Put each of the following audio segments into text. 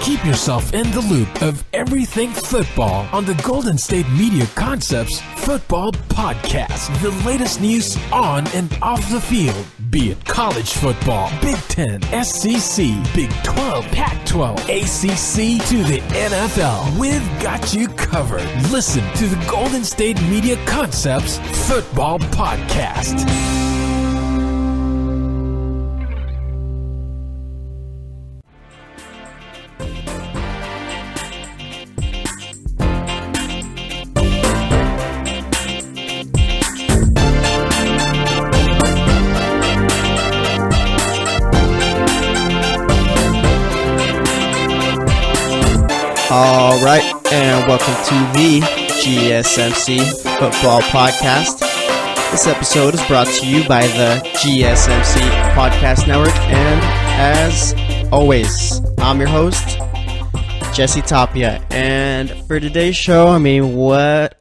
Keep yourself in the loop of everything football on the Golden State Media Concepts Football Podcast. The latest news on and off the field, be it college football, Big Ten, SEC, Big 12, Pac-12, ACC to the NFL. We've got you covered. Listen to the Golden State Media Concepts Football Podcast. All right, and welcome to the GSMC Football Podcast. This episode is brought to you by the GSMC Podcast Network, and as always, I'm your host, Jesse Tapia. And for today's show, you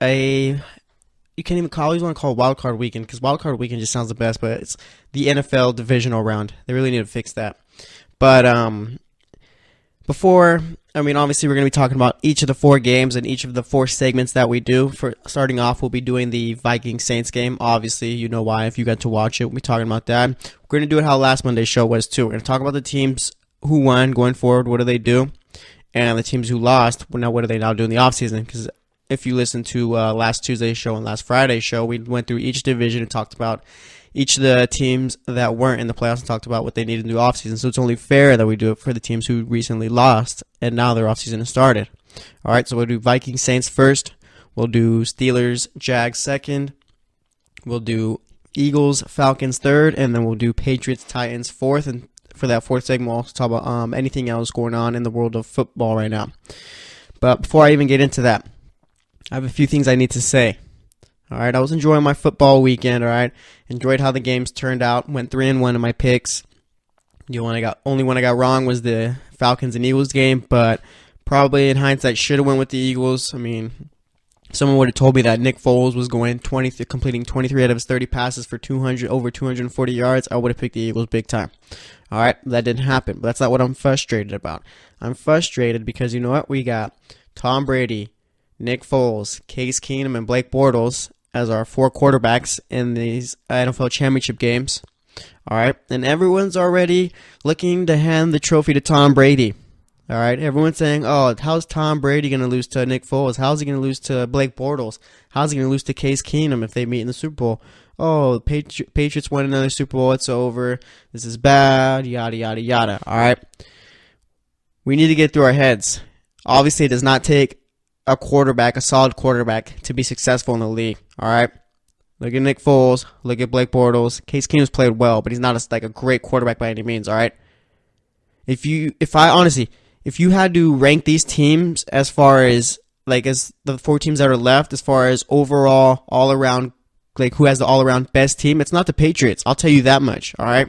can't even always want to call it Wild Card Weekend, because Wild Card Weekend just sounds the best, but it's the NFL divisional round. They really need to fix that. But obviously we're going to be talking about each of the four games and each of the four segments that we do. For starting off, we'll be doing the Vikings-Saints game. Obviously, you know why. If you got to watch it, we'll be talking about that. We're going to do it how last Monday's show was, too. We're going to talk about the teams who won going forward, what do they do, and the teams who lost, well, now what do they now do in the offseason? Because if you listen to last Tuesday's show and last Friday's show, we went through each division and talked about each of the teams that weren't in the playoffs and talked about what they needed to do offseason. So it's only fair that we do it for the teams who recently lost and now their offseason has started. All right, so we'll do Vikings Saints first. We'll do Steelers Jags second. We'll do Eagles Falcons third, and then we'll do Patriots Titans fourth. And for that fourth segment, we'll also talk about anything else going on in the world of football right now. But before I even get into that, I have a few things I need to say. All right, I was enjoying my football weekend, all right? Enjoyed how the games turned out. Went 3-1 in my picks. The only one I got wrong was the Falcons and Eagles game, but probably in hindsight should have went with the Eagles. Someone would have told me that Nick Foles was completing 23 out of his 30 passes for over 240 yards. I would have picked the Eagles big time. All right, that didn't happen, but that's not what I'm frustrated about. I'm frustrated because you know what? We got Tom Brady, Nick Foles, Case Keenum, and Blake Bortles as our four quarterbacks in these NFL championship games. All right, and everyone's already looking to hand the trophy to Tom Brady. All right, everyone's saying, oh, how's Tom Brady going to lose to Nick Foles? How's he going to lose to Blake Bortles? How's he going to lose to Case Keenum if they meet in the Super Bowl? Oh, the Patriots won another Super Bowl. It's over. This is bad, yada, yada, yada. All right, we need to get through our heads. Obviously, it does not take a solid quarterback, to be successful in the league. All right, look at Nick Foles, look at Blake Bortles. Case Keenum's played well, but he's not a great quarterback by any means. All right, if you had to rank these teams as far as as the four teams that are left, as far as overall all around, who has the all around best team, it's not the Patriots. I'll tell you that much. All right,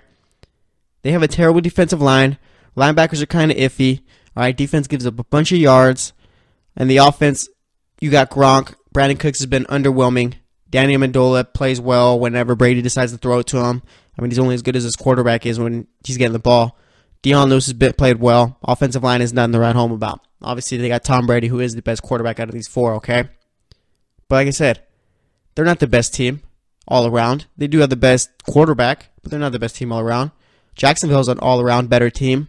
they have a terrible defensive line. Linebackers are kind of iffy. All right, defense gives up a bunch of yards. And the offense, you got Gronk. Brandon Cooks has been underwhelming. Danny Amendola plays well whenever Brady decides to throw it to him. He's only as good as his quarterback is when he's getting the ball. Deion Lewis has played well. Offensive line is nothing to write home about. Obviously, they got Tom Brady, who is the best quarterback out of these four, okay? But like I said, they're not the best team all around. They do have the best quarterback, but they're not the best team all around. Jacksonville's an all-around better team.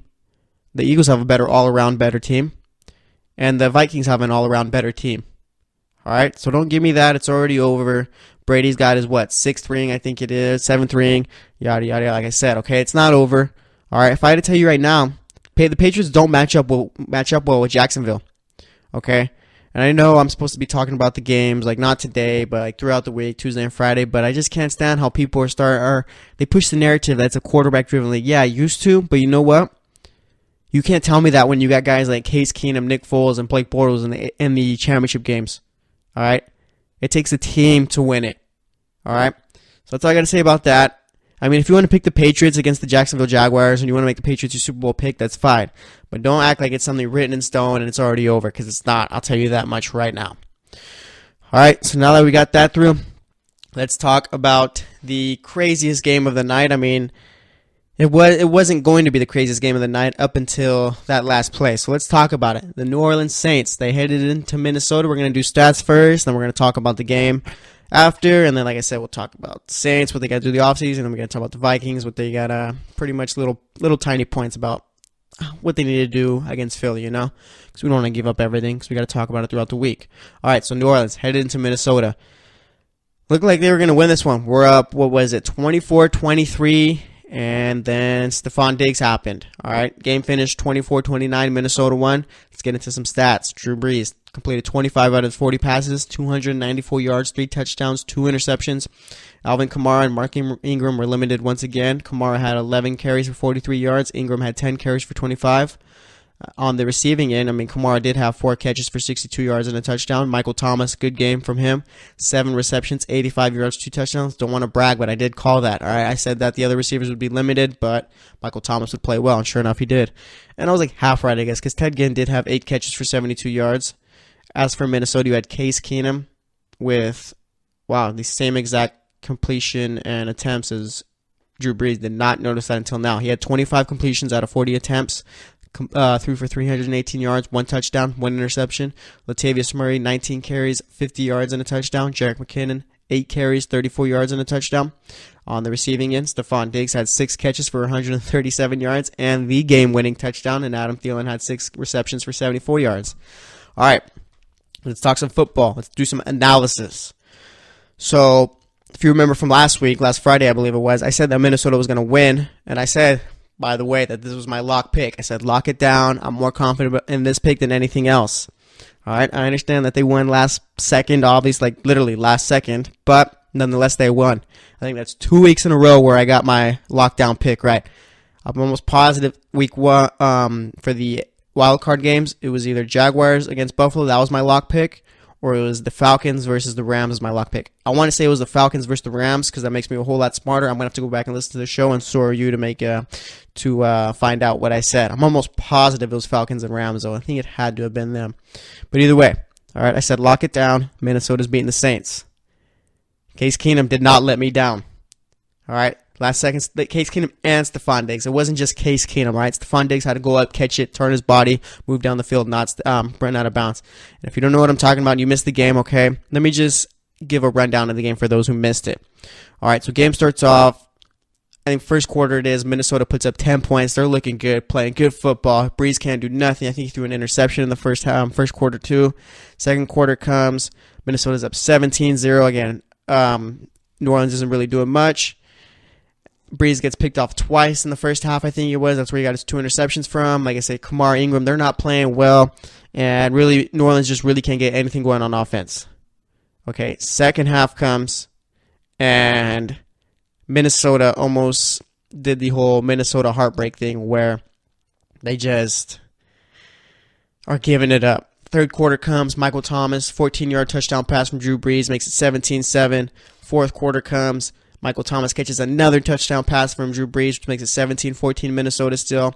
The Eagles have a all-around better team. And the Vikings have an all-around better team. All right, so don't give me that. It's already over. Brady's got his, sixth ring, I think it is, seventh ring, yada, yada, like I said. Okay, it's not over. All right, if I had to tell you right now, the Patriots don't match up well with Jacksonville. Okay, and I know I'm supposed to be talking about the games, not today, but throughout the week, Tuesday and Friday, but I just can't stand how people they push the narrative that's a quarterback-driven league. Yeah, I used to, but you know what? You can't tell me that when you got guys like Case Keenum, Nick Foles, and Blake Bortles in the championship games. All right? It takes a team to win it. All right? So that's all I got to say about that. If you want to pick the Patriots against the Jacksonville Jaguars and you want to make the Patriots your Super Bowl pick, that's fine. But don't act like it's something written in stone and it's already over, because it's not. I'll tell you that much right now. All right, so now that we got that through, let's talk about the craziest game of the night. It wasn't going to be the craziest game of the night up until that last play. So let's talk about it. The New Orleans Saints, they headed into Minnesota. We're going to do stats first, then we're going to talk about the game after, and then like I said, we'll talk about Saints, what they got to do the offseason, and then we're going to talk about the Vikings, what they got pretty much little tiny points about what they need to do against Philly, because we don't want to give up everything, because we got to talk about it throughout the week. All right, so New Orleans headed into Minnesota. Looked like they were going to win this one. We're up, 24-23, and then Stephon Diggs happened. All right, game finished 24-29, Minnesota won. Let's get into some stats. Drew Brees completed 25 out of 40 passes, 294 yards, 3 touchdowns, 2 interceptions. Alvin Kamara and Mark Ingram were limited once again. Kamara had 11 carries for 43 yards. Ingram had 10 carries for 25. On the receiving end, Kamara did have 4 catches for 62 yards and a touchdown. Michael Thomas, good game from him. 7 receptions, 85 yards, 2 touchdowns. Don't want to brag, but I did call that. All right, I said that the other receivers would be limited, but Michael Thomas would play well, and sure enough, he did. And I was like half right, I guess, because Ted Ginn did have 8 catches for 72 yards. As for Minnesota, you had Case Keenum with, the same exact completion and attempts as Drew Brees. Did not notice that until now. He had 25 completions out of 40 attempts. Threw for 318 yards, 1 touchdown, 1 interception. Latavius Murray, 19 carries, 50 yards and a touchdown. Jerick McKinnon, 8 carries, 34 yards and a touchdown. On the receiving end, Stephon Diggs had 6 catches for 137 yards and the game-winning touchdown, and Adam Thielen had 6 receptions for 74 yards. All right, let's talk some football. Let's do some analysis. So, if you remember from last Friday, I believe it was, I said that Minnesota was going to win, and I said, by the way, that this was my lock pick. I said, lock it down. I'm more confident in this pick than anything else. All right, I understand that they won last second, obviously, literally last second, but nonetheless, they won. I think that's 2 weeks in a row where I got my lockdown pick right. I'm almost positive week 1 for the wild card games. It was either Jaguars against Buffalo, that was my lock pick, or it was the Falcons versus the Rams as my lock pick. I want to say it was the Falcons versus the Rams because that makes me a whole lot smarter. I'm going to have to go back and listen to the show, and so are you, to find out what I said. I'm almost positive it was Falcons and Rams, though. I think it had to have been them. But either way, all right, I said lock it down. Minnesota's beating the Saints. Case Keenum did not let me down. All right, last second, Case Keenum and Stephon Diggs. It wasn't just Case Keenum, right? Stephon Diggs had to go up, catch it, turn his body, move down the field, not run out of bounds. And if you don't know what I'm talking about and you missed the game, okay, let me just give a rundown of the game for those who missed it. All right, so game starts off. I think first quarter it is. Minnesota puts up 10 points. They're looking good, playing good football. Breeze can't do nothing. I think he threw an interception in the first quarter too. Second quarter comes. Minnesota's up 17-0 again. New Orleans isn't really doing much. Breeze gets picked off twice in the first half, I think it was. That's where he got his 2 interceptions from. Like I say, Kamara, Ingram, they're not playing well. And really, New Orleans just really can't get anything going on offense. Okay, second half comes, and Minnesota almost did the whole Minnesota heartbreak thing where they just are giving it up. Third quarter comes, Michael Thomas, 14-yard touchdown pass from Drew Brees, makes it 17-7. Fourth quarter comes, Michael Thomas catches another touchdown pass from Drew Brees, which makes it 17-14 Minnesota still.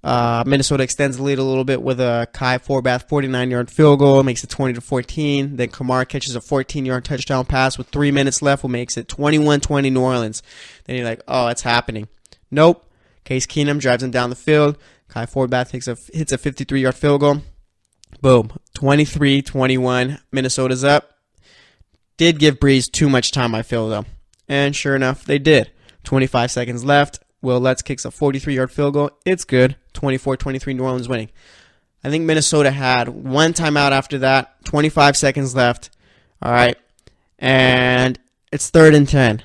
Minnesota extends the lead a little bit with a Kai Forbath 49-yard field goal, makes it 20-14. Then Kamara catches a 14-yard touchdown pass with 3 minutes left, which makes it 21-20 New Orleans. Then you're like, oh, it's happening. Nope. Case Keenum drives him down the field. Kai Forbath hits a 53-yard field goal. Boom. 23-21. Minnesota's up. Did give Breeze too much time, I feel, though. And sure enough, they did. 25 seconds left. Will Lutz kicks a 43-yard field goal. It's good. 24-23, New Orleans winning. I think Minnesota had 1 timeout after that. 25 seconds left. All right. And it's 3rd and 10.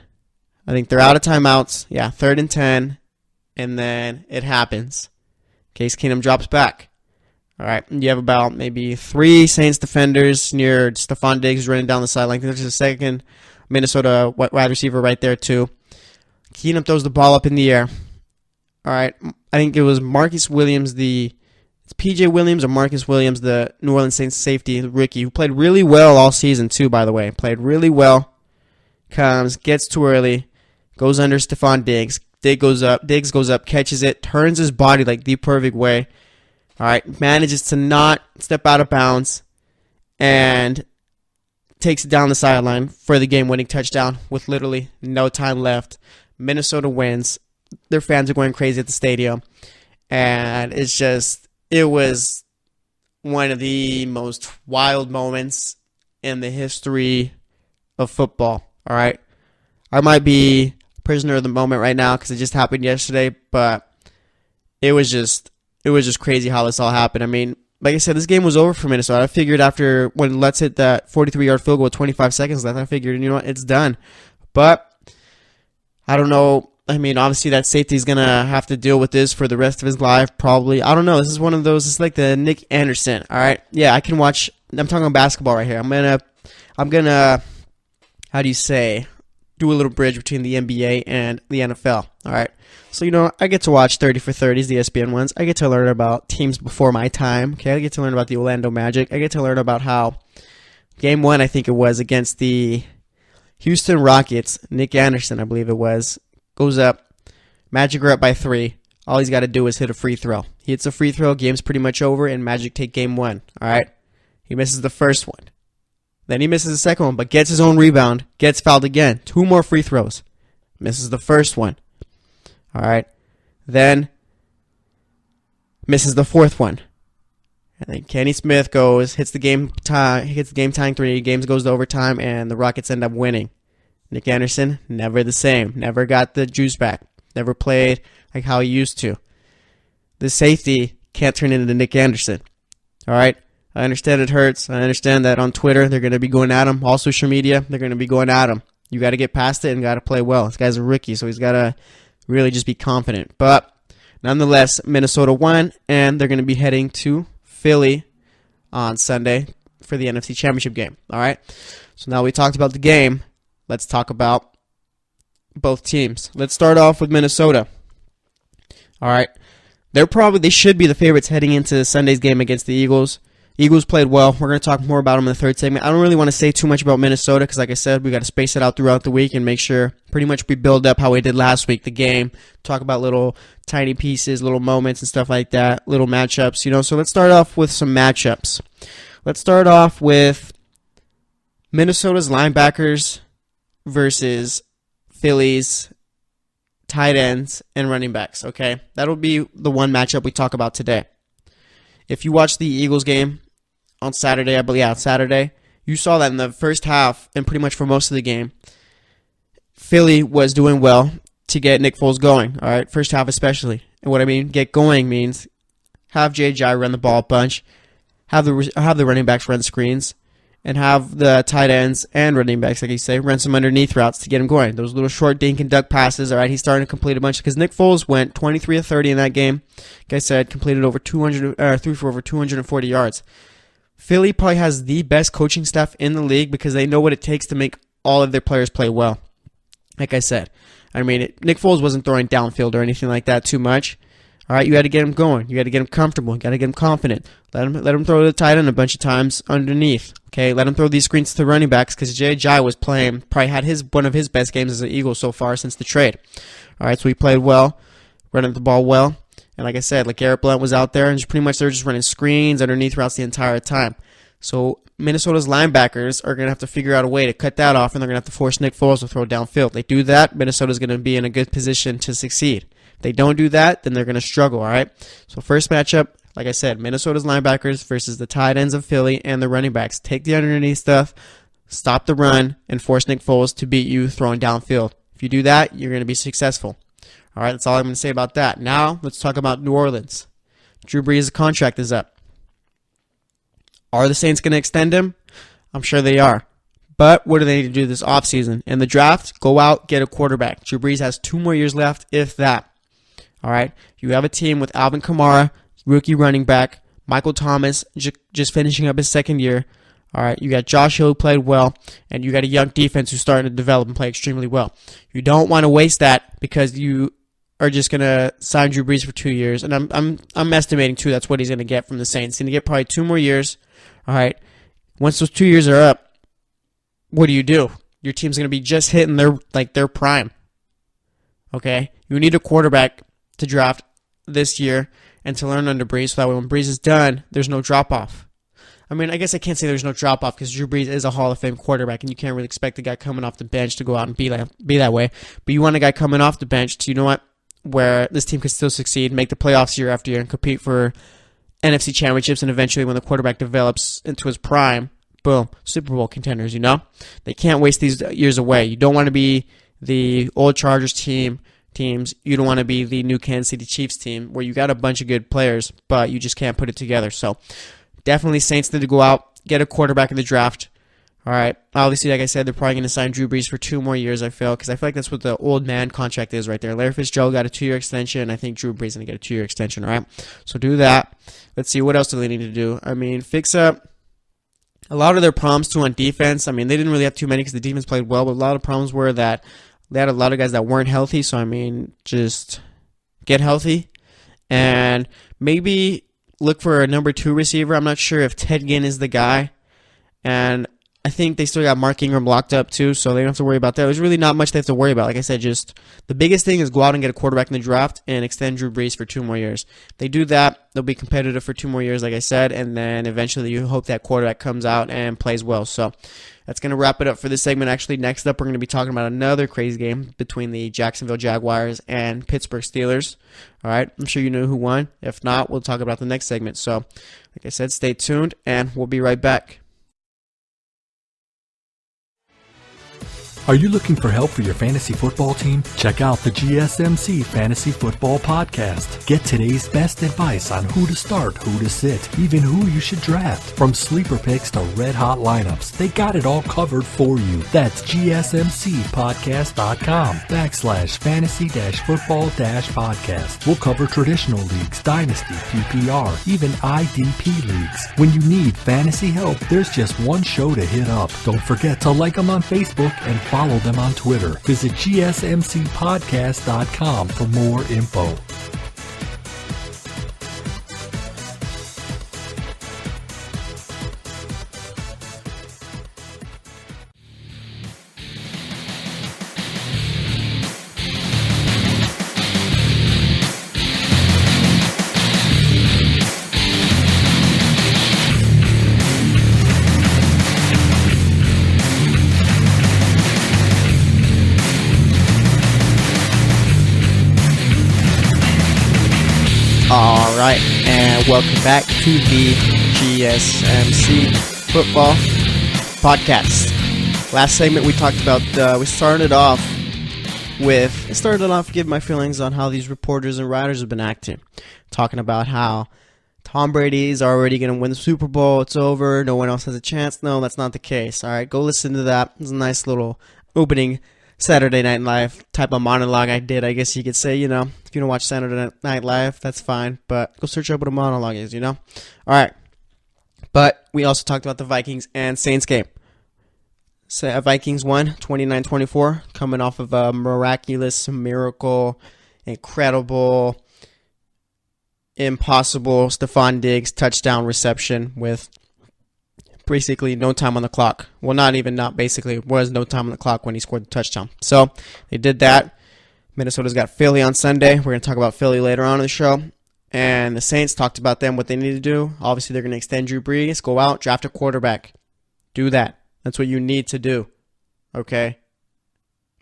I think they're out of timeouts. Yeah, 3rd and 10. And then it happens. Case Keenum drops back. All right. You have about maybe 3 Saints defenders near Stephon Diggs running down the sideline. There's a second Minnesota wide receiver right there, too. Keenum throws the ball up in the air. All right. I think it was Marcus Williams, it's P.J. Williams or Marcus Williams, the New Orleans Saints safety rookie, who played really well all season, too, by the way. Played really well. Comes, gets too early, goes under Stephon Diggs. Diggs goes up, catches it, turns his body like the perfect way. All right. Manages to not step out of bounds and takes it down the sideline for the game-winning touchdown with literally no time left. Minnesota wins. their fans are going crazy at the stadium. And it was one of the most wild moments in the history of football. All right. I might be prisoner of the moment right now because it just happened yesterday, but it was just crazy how this all happened. I mean, like I said, this game was over for Minnesota. I figured after when Let's hit that 43-yard field goal with 25 seconds left, I figured, you know what, it's done. But I don't know. I mean, obviously that safety is going to have to deal with this for the rest of his life, probably. I don't know. This is one of those, it's like the Nick Anderson, all right? Yeah, I can watch. I'm talking about basketball right here. I'm going to, how do you say, do a little bridge between the NBA and the NFL, all right? So, you know, I get to watch 30 for 30s, the ESPN ones. I get to learn about teams before my time, okay? I get to learn about the Orlando Magic. I get to learn about how game one, I think it was, against the Houston Rockets, Nick Anderson, I believe it was, goes up. Magic are up by 3. All he's got to do is hit a free throw. He hits a free throw, game's pretty much over, and Magic take game one, all right? He misses the first one. Then he misses the second one, but gets his own rebound, gets fouled again. 2 more free throws. Misses the first one. All right. Then misses the fourth one. And then Kenny Smith hits the game tying 3. Games goes to overtime, and the Rockets end up winning. Nick Anderson, never the same. Never got the juice back. Never played like how he used to. The safety can't turn into Nick Anderson. All right. I understand it hurts. I understand that on Twitter they're going to be going at him. All social media, they're going to be going at him. You got to get past it and got to play well. This guy's a rookie, so he's got to really just be confident. But nonetheless, Minnesota won, and they're going to be heading to Philly on Sunday for the NFC Championship game. All right. So now we talked about the game. Let's talk about both teams. Let's start off with Minnesota. All right. They should be the favorites heading into Sunday's game against the Eagles. Eagles played well. We're going to talk more about them in the third segment. I don't really want to say too much about Minnesota because, like I said, we got to space it out throughout the week and make sure pretty much we build up how we did last week, the game, talk about little tiny pieces, little moments and stuff like that, little matchups, you know. So let's start off with some matchups. Let's start off with Minnesota's linebackers versus Philly's tight ends and running backs, okay? That'll be the one matchup we talk about today. If you watched the Eagles game on Saturday, I believe, Saturday, you saw that in the first half and pretty much for most of the game, Philly was doing well to get Nick Foles going, all right, first half especially. And what I mean, get going means have J.J. run the ball a bunch, have the running backs run screens, and have the tight ends and running backs, like you say, run some underneath routes to get him going. Those little short dink and duck passes, all right, he's starting to complete a bunch because Nick Foles went 23 of 30 in that game. Like I said, completed threw for over 240 yards. Philly probably has the best coaching staff in the league because they know what it takes to make all of their players play well. Like I said, I mean, Nick Foles wasn't throwing downfield or anything like that too much. All right, you got to get him going. You got to get him comfortable. You got to get him confident. Let him throw the tight end a bunch of times underneath. Okay, let him throw these screens to the running backs because J.J. was playing, probably had one of his best games as an Eagle so far since the trade. All right, so he played well, running the ball well, and like I said, Garrett Blount was out there, and pretty much they're just running screens underneath routes the entire time. So Minnesota's linebackers are going to have to figure out a way to cut that off, and they're going to have to force Nick Foles to throw downfield. If they do that, Minnesota's going to be in a good position to succeed. If they don't do that, then they're going to struggle, all right? So first matchup, like I said, Minnesota's linebackers versus the tight ends of Philly and the running backs. Take the underneath stuff, stop the run, and force Nick Foles to beat you throwing downfield. If you do that, you're going to be successful. All right, that's all I'm going to say about that. Now, let's talk about New Orleans. Drew Brees' contract is up. Are the Saints going to extend him? I'm sure they are. But what do they need to do this offseason? In the draft, go out, get a quarterback. Drew Brees has 2 more years left, if that. All right, you have a team with Alvin Kamara, rookie running back, Michael Thomas just finishing up his second year. All right, you got Josh Hill who played well, and you got a young defense who's starting to develop and play extremely well. You don't want to waste that because you are just going to sign Drew Brees for 2 years, and I'm estimating too that's what he's going to get from the Saints. He's going to get probably 2 more years. All right, once those 2 years are up, what do? Your team's going to be just hitting their prime. Okay, you need a quarterback to draft this year and to learn under Brees, so that way when Brees is done, there's no drop-off. I mean, I guess I can't say there's no drop-off because Drew Brees is a Hall of Fame quarterback, and you can't really expect the guy coming off the bench to go out and be that way. But you want a guy coming off the bench to, you know what, where this team could still succeed, make the playoffs year after year, and compete for NFC championships, and eventually when the quarterback develops into his prime, boom, Super Bowl contenders, They can't waste these years away. You don't want to be the old Chargers teams. You don't want to be the new Kansas City Chiefs team where you got a bunch of good players, but you just can't put it together. So definitely Saints need to go out, get a quarterback in the draft. All right. Obviously, like I said, they're probably going to sign Drew Brees for 2 more years, because I feel like that's what the old man contract is right there. Larry Fitzgerald got a 2-year extension, and I think Drew Brees is going to get a 2-year extension, all right? So do that. Let's see, what else do they need to do? I mean, fix up a lot of their problems, too, on defense. I mean, they didn't really have too many because the defense played well, but a lot of problems were that they had a lot of guys that weren't healthy. So, I mean, just get healthy and maybe look for a number 2 receiver. I'm not sure if Ted Ginn is the guy. And I think they still got Mark Ingram locked up too, so they don't have to worry about that. There's really not much they have to worry about. Like I said, just the biggest thing is go out and get a quarterback in the draft and extend Drew Brees for 2 more years. If they do that, they'll be competitive for 2 more years, like I said, and then eventually you hope that quarterback comes out and plays well. So that's going to wrap it up for this segment. Actually, next up, we're going to be talking about another crazy game between the Jacksonville Jaguars and Pittsburgh Steelers. All right, I'm sure you know who won. If not, we'll talk about the next segment. So, like I said, stay tuned, and we'll be right back. Are you looking for help for your fantasy football team? Check out the GSMC Fantasy Football Podcast. Get today's best advice on who to start, who to sit, even who you should draft. From sleeper picks to red-hot lineups, they got it all covered for you. That's gsmcpodcast.com/fantasy-football-podcast. We'll cover traditional leagues, dynasty, PPR, even IDP leagues. When you need fantasy help, there's just one show to hit up. Don't forget to like them on Facebook and follow them on Twitter. Visit gsmcpodcast.com for more info. All right, and welcome back to the GSMC Football Podcast. Last segment we talked about, we started off giving my feelings on how these reporters and writers have been acting. Talking about how Tom Brady is already going to win the Super Bowl, it's over, no one else has a chance. No, that's not the case. All right, go listen to that. It's a nice little opening Saturday Night Live type of monologue I did, I guess you could say. If you don't watch Saturday Night Live, that's fine, but go search up what a monologue is, All right, but we also talked about the Vikings and Saints game. So Vikings won 29-24, coming off of a miraculous, miracle, incredible, impossible Stephon Diggs touchdown reception with basically no time on the clock. Well, not basically. It was no time on the clock when he scored the touchdown. So they did that. Minnesota's got Philly on Sunday. We're going to talk about Philly later on in the show. And the Saints talked about them, what they need to do. Obviously, they're going to extend Drew Brees, go out, draft a quarterback. Do that. That's what you need to do. Okay?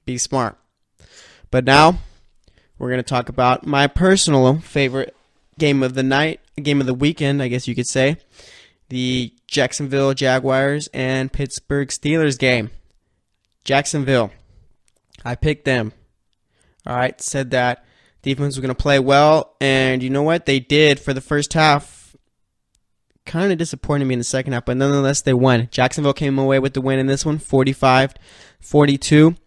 Be smart. But now, we're going to talk about my personal favorite game of the night, game of the weekend, I guess you could say. The Jacksonville Jaguars and Pittsburgh Steelers game. Jacksonville. I picked them. All right, said that defense was going to play well, and you know what? They did for the first half. Kind of disappointed me in the second half, but nonetheless, they won. Jacksonville came away with the win in this one, 45-42.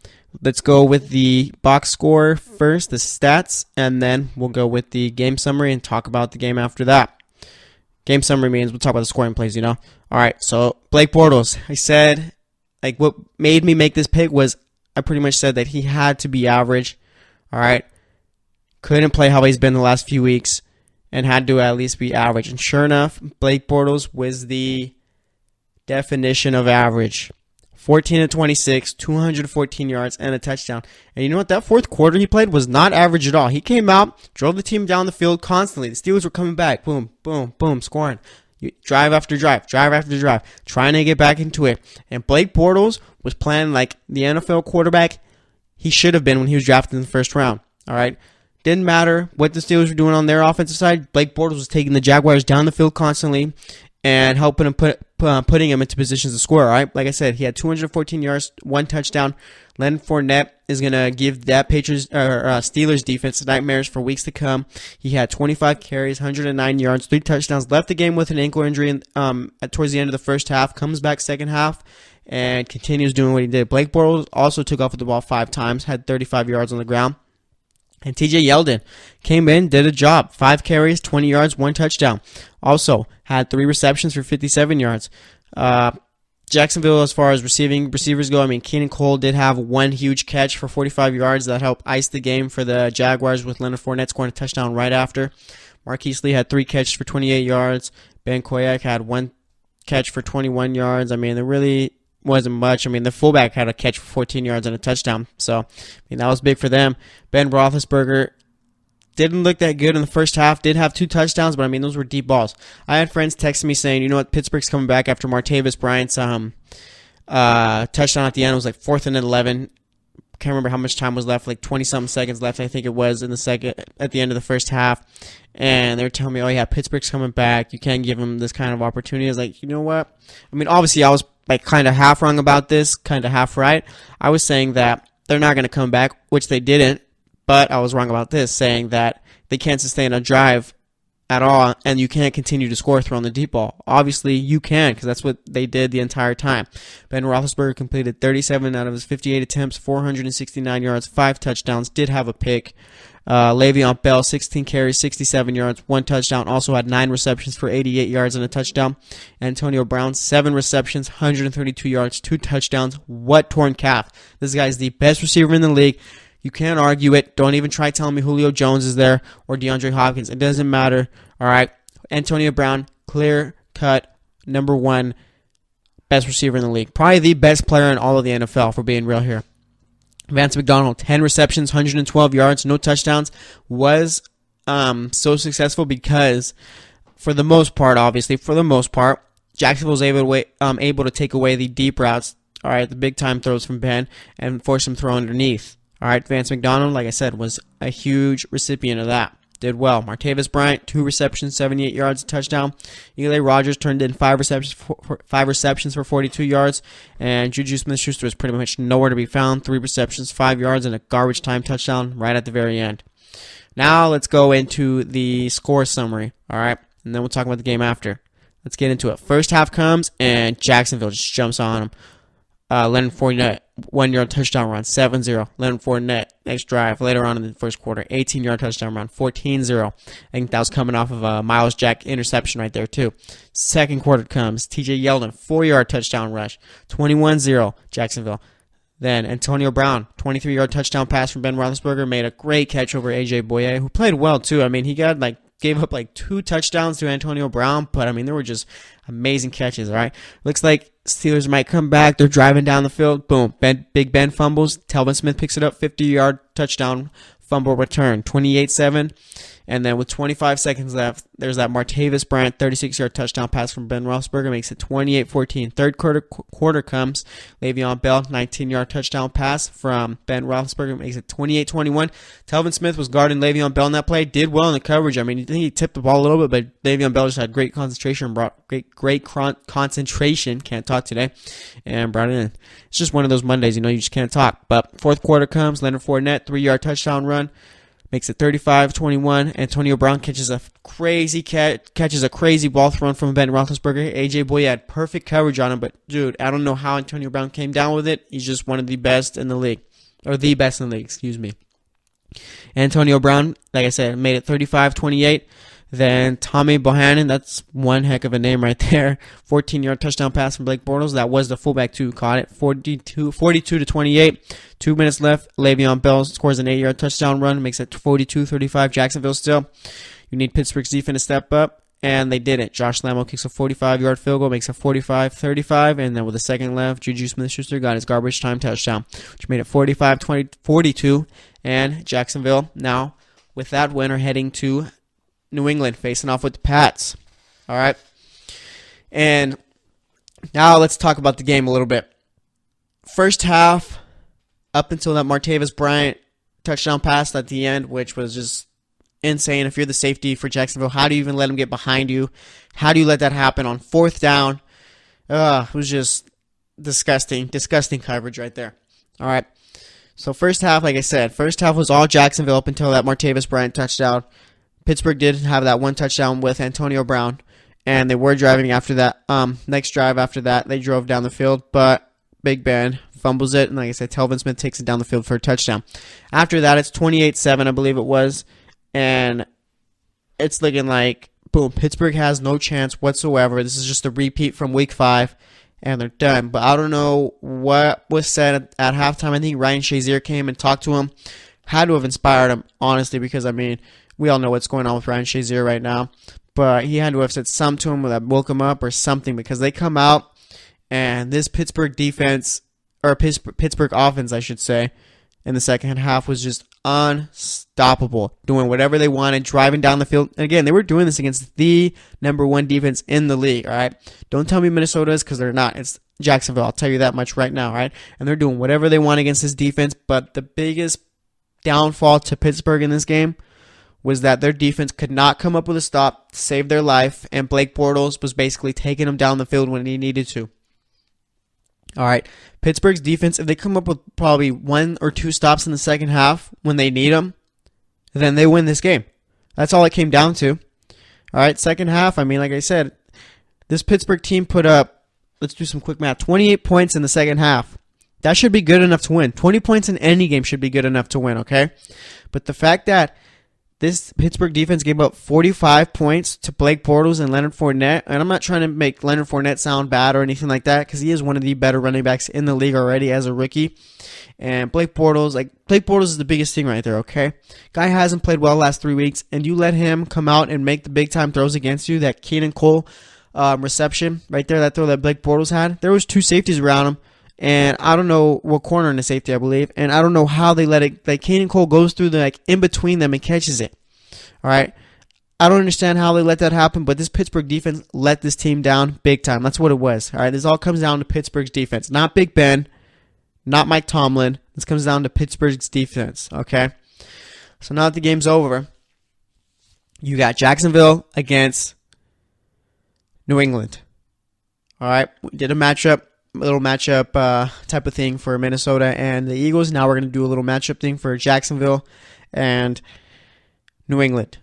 Let's go with the box score first, the stats, and then we'll go with the game summary and talk about the game after that. Game summary means we'll talk about the scoring plays, All right, so Blake Bortles. I said, what made me make this pick was I pretty much said that he had to be average. All right, couldn't play how he's been the last few weeks and had to at least be average. And sure enough, Blake Bortles was the definition of average. 14-26, 214 yards, and a touchdown. And you know what? That fourth quarter he played was not average at all. He came out, drove the team down the field constantly. The Steelers were coming back. Boom, boom, boom, scoring. Drive after drive, drive after drive, trying to get back into it. And Blake Bortles was playing like the NFL quarterback he should have been when he was drafted in the first round. All right? Didn't matter what the Steelers were doing on their offensive side. Blake Bortles was taking the Jaguars down the field constantly and helping them putting him into positions to score, all right? Like I said, he had 214 yards, 1 touchdown. Leonard Fournette is going to give that Steelers defense nightmares for weeks to come. He had 25 carries, 109 yards, 3 touchdowns, left the game with an ankle injury towards the end of the first half, comes back second half, and continues doing what he did. Blake Bortles also took off with the ball 5 times, had 35 yards on the ground. And TJ Yeldon came in, did a job. 5 carries, 20 yards, 1 touchdown. Also had 3 receptions for 57 yards. Jacksonville, as far as receivers go, I mean, Keenum Cole did have 1 huge catch for 45 yards that helped ice the game for the Jaguars, with Leonard Fournette scoring a touchdown right after. Marquise Lee had 3 catches for 28 yards. Ben Koyak had 1 catch for 21 yards. I mean, there really wasn't much. I mean, the fullback had a catch for 14 yards and a touchdown. So, I mean, that was big for them. Ben Roethlisberger didn't look that good in the first half. Did have 2 touchdowns, but, I mean, those were deep balls. I had friends texting me saying, you know what, Pittsburgh's coming back after Martavis Bryant's touchdown at the end. It was like 4th and 11. Can't remember how much time was left, like 20-something seconds left, I think it was, at the end of the first half. And they were telling me, oh, yeah, Pittsburgh's coming back. You can't give them this kind of opportunity. I was like, you know what? I mean, obviously, I was like kind of half wrong about this, kind of half right. I was saying that they're not going to come back, which they didn't, but I was wrong about this, saying that they can't sustain a drive at all, and you can't continue to score throwing the deep ball. Obviously, you can, because that's what they did the entire time. Ben Roethlisberger completed 37 out of his 58 attempts, 469 yards, 5 touchdowns, did have a pick. Le'Veon Bell, 16 carries, 67 yards, 1 touchdown. Also had 9 receptions for 88 yards and a touchdown. Antonio Brown, 7 receptions, 132 yards, 2 touchdowns. What torn calf? This guy's the best receiver in the league. You can't argue it. Don't even try telling me Julio Jones is there or DeAndre Hopkins. It doesn't matter. All right. Antonio Brown, clear-cut, number 1 best receiver in the league. Probably the best player in all of the NFL, if we're being real here. Vance McDonald, 10 receptions, 112 yards, no touchdowns, was so successful because, for the most part, Jacksonville was able to take away the deep routes, all right, the big-time throws from Ben, and force him to throw underneath. All right, Vance McDonald, like I said, was a huge recipient of that. Did well. Martavis Bryant, 2 receptions, 78 yards, a touchdown. Eli Rogers turned in 5 receptions for 42 yards. And Juju Smith-Schuster was pretty much nowhere to be found. 3 receptions, 5 yards, and a garbage time touchdown right at the very end. Now let's go into the score summary, all right? And then we'll talk about the game after. Let's get into it. First half comes, and Jacksonville just jumps on them. Leonard Fournette, 1-yard touchdown run, 7-0. Leonard Fournette, next drive, later on in the first quarter, 18-yard touchdown run, 14-0. I think that was coming off of a Miles Jack interception right there, too. Second quarter comes, TJ Yeldon, 4-yard touchdown rush, 21-0, Jacksonville. Then Antonio Brown, 23-yard touchdown pass from Ben Roethlisberger, made a great catch over A.J. Boye, who played well, too. I mean, he gave up 2 touchdowns to Antonio Brown, but, I mean, there were just amazing catches, all right? Looks like Steelers might come back. They're driving down the field. Boom. Big Ben fumbles. Telvin Smith picks it up. 50-yard touchdown fumble return. 28-7. And then with 25 seconds left, there's that Martavis Bryant 36-yard touchdown pass from Ben Roethlisberger. Makes it 28-14. Third quarter comes. Le'Veon Bell, 19-yard touchdown pass from Ben Roethlisberger. Makes it 28-21. Telvin Smith was guarding Le'Veon Bell in that play. Did well in the coverage. I mean, he tipped the ball a little bit, but Le'Veon Bell just had great concentration and brought great concentration. Can't talk today. And brought it in. It's just one of those Mondays, you just can't talk. But fourth quarter comes. Leonard Fournette, 3-yard touchdown run. Makes it 35-21. Antonio Brown catches a crazy ball thrown from Ben Roethlisberger. A.J. Boye had perfect coverage on him, but, dude, I don't know how Antonio Brown came down with it. He's just one of the best in the league. Or the best in the league, excuse me. Antonio Brown, like I said, made it 35-28. Then Tommy Bohannon, that's one heck of a name right there. 14-yard touchdown pass from Blake Bortles. That was the fullback, too. Caught it 42-28. 2 minutes left. Le'Veon Bell scores an 8-yard touchdown run. Makes it 42-35. Jacksonville still. You need Pittsburgh's defense to step up, and they didn't. Josh Lambo kicks a 45-yard field goal. Makes it 45-35. And then with a second left, Juju Smith-Schuster got his garbage time touchdown, which made it 45-42. And Jacksonville now, with that win, are heading to New England, facing off with the Pats. All right. And now let's talk about the game a little bit. First half, up until that Martavis Bryant touchdown pass at the end, which was just insane. If you're the safety for Jacksonville, how do you even let him get behind you? How do you let that happen on 4th down? It was just disgusting coverage right there. All right. So first half, like I said, first half was all Jacksonville up until that Martavis Bryant touchdown. Pittsburgh did have that one touchdown with Antonio Brown, and they were driving after that. Next drive after that, they drove down the field, but Big Ben fumbles it, and like I said, Telvin Smith takes it down the field for a touchdown. After that, it's 28-7, I believe it was, and it's looking like, boom, Pittsburgh has no chance whatsoever. This is just a repeat from Week 5, and they're done. But I don't know what was said at halftime. I think Ryan Shazier came and talked to him. Had to have inspired him, honestly, because, I mean, we all know what's going on with Ryan Shazier right now. But he had to have said something to him that woke him up or something, because they come out, and this Pittsburgh defense, or Pittsburgh offense, I should say, in the second half was just unstoppable, doing whatever they wanted, driving down the field. And again, they were doing this against the number 1 defense in the league, all right? Don't tell me Minnesota is, because they're not. It's Jacksonville. I'll tell you that much right now, all right? And they're doing whatever they want against this defense, but the biggest downfall to Pittsburgh in this game was that their defense could not come up with a stop to save their life, and Blake Bortles was basically taking them down the field when he needed to. All right, Pittsburgh's defense, if they come up with probably 1 or 2 stops in the second half when they need them, then they win this game. That's all it came down to. All right, second half, I mean, like I said, this Pittsburgh team put up, let's do some quick math, 28 points in the second half. That should be good enough to win. 20 points in any game should be good enough to win, okay? But the fact that this Pittsburgh defense gave up 45 points to Blake Bortles and Leonard Fournette. And I'm not trying to make Leonard Fournette sound bad or anything like that, because he is one of the better running backs in the league already as a rookie. And Blake Bortles is the biggest thing right there, okay? Guy hasn't played well the last 3 weeks, and you let him come out and make the big-time throws against you. That Keenum Cole reception right there, that throw that Blake Bortles had, there was 2 safeties around him. And I don't know what corner in the safety, I believe. And I don't know how they let it, like, Keenan Cole goes through the, in between them and catches it. All right. I don't understand how they let that happen, but this Pittsburgh defense let this team down big time. That's what it was. All right. This all comes down to Pittsburgh's defense. Not Big Ben, not Mike Tomlin. This comes down to Pittsburgh's defense. Okay. So now that the game's over, you got Jacksonville against New England. All right. We did a little matchup type of thing for Minnesota and the Eagles. Now we're going to do a little matchup thing for Jacksonville and New England.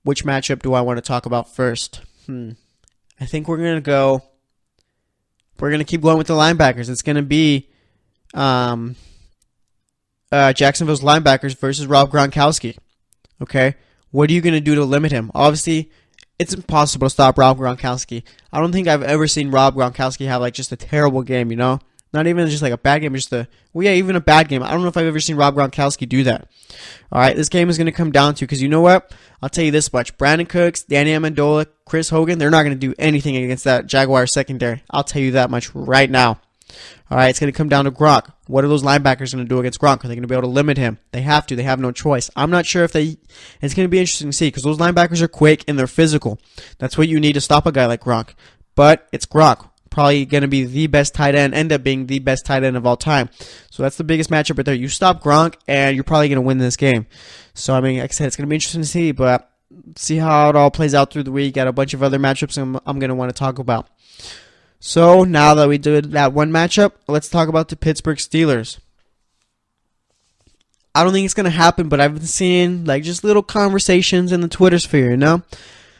Which matchup do I want to talk about first? I think we're going to keep going with the linebackers. It's going to be Jacksonville's linebackers versus Rob Gronkowski. Okay? What are you going to do to limit him? Obviously, it's impossible to stop Rob Gronkowski. I don't think I've ever seen Rob Gronkowski have, like, just a terrible game, you know? Not even just like a bad game, even a bad game. I don't know if I've ever seen Rob Gronkowski do that. All right, this game is going to come down to, because you know what? I'll tell you this much. Brandon Cooks, Danny Amendola, Chris Hogan, they're not going to do anything against that Jaguar secondary. I'll tell you that much right now. All right, it's going to come down to Gronk. What are those linebackers going to do against Gronk? Are they going to be able to limit him? They have to. They have no choice. I'm not sure if it's going to be interesting to see, because those linebackers are quick and they're physical. That's what you need to stop a guy like Gronk. But it's Gronk. Probably going to be the best tight end, end up being the best tight end of all time. So that's the biggest matchup right there. You stop Gronk, and you're probably going to win this game. So, I mean, like I said, it's going to be interesting to see, but see how it all plays out through the week. Got a bunch of other matchups I'm going to want to talk about. So, now that we did that one matchup, let's talk about the Pittsburgh Steelers. I don't think it's going to happen, but I've been seeing, like, just little conversations in the Twitter sphere, you know?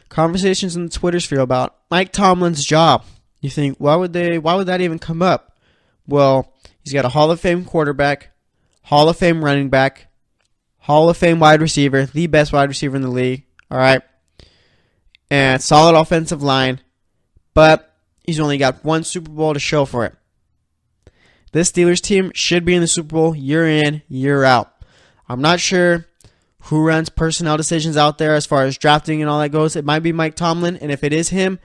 Conversations in the Twitter sphere about Mike Tomlin's job. You think, why would that even come up? Well, he's got a Hall of Fame quarterback, Hall of Fame running back, Hall of Fame wide receiver, the best wide receiver in the league, all right? And solid offensive line, but he's only got one Super Bowl to show for it. This Steelers team should be in the Super Bowl year in, year out. I'm not sure who runs personnel decisions out there as far as drafting and all that goes. It might be Mike Tomlin, and if it is him,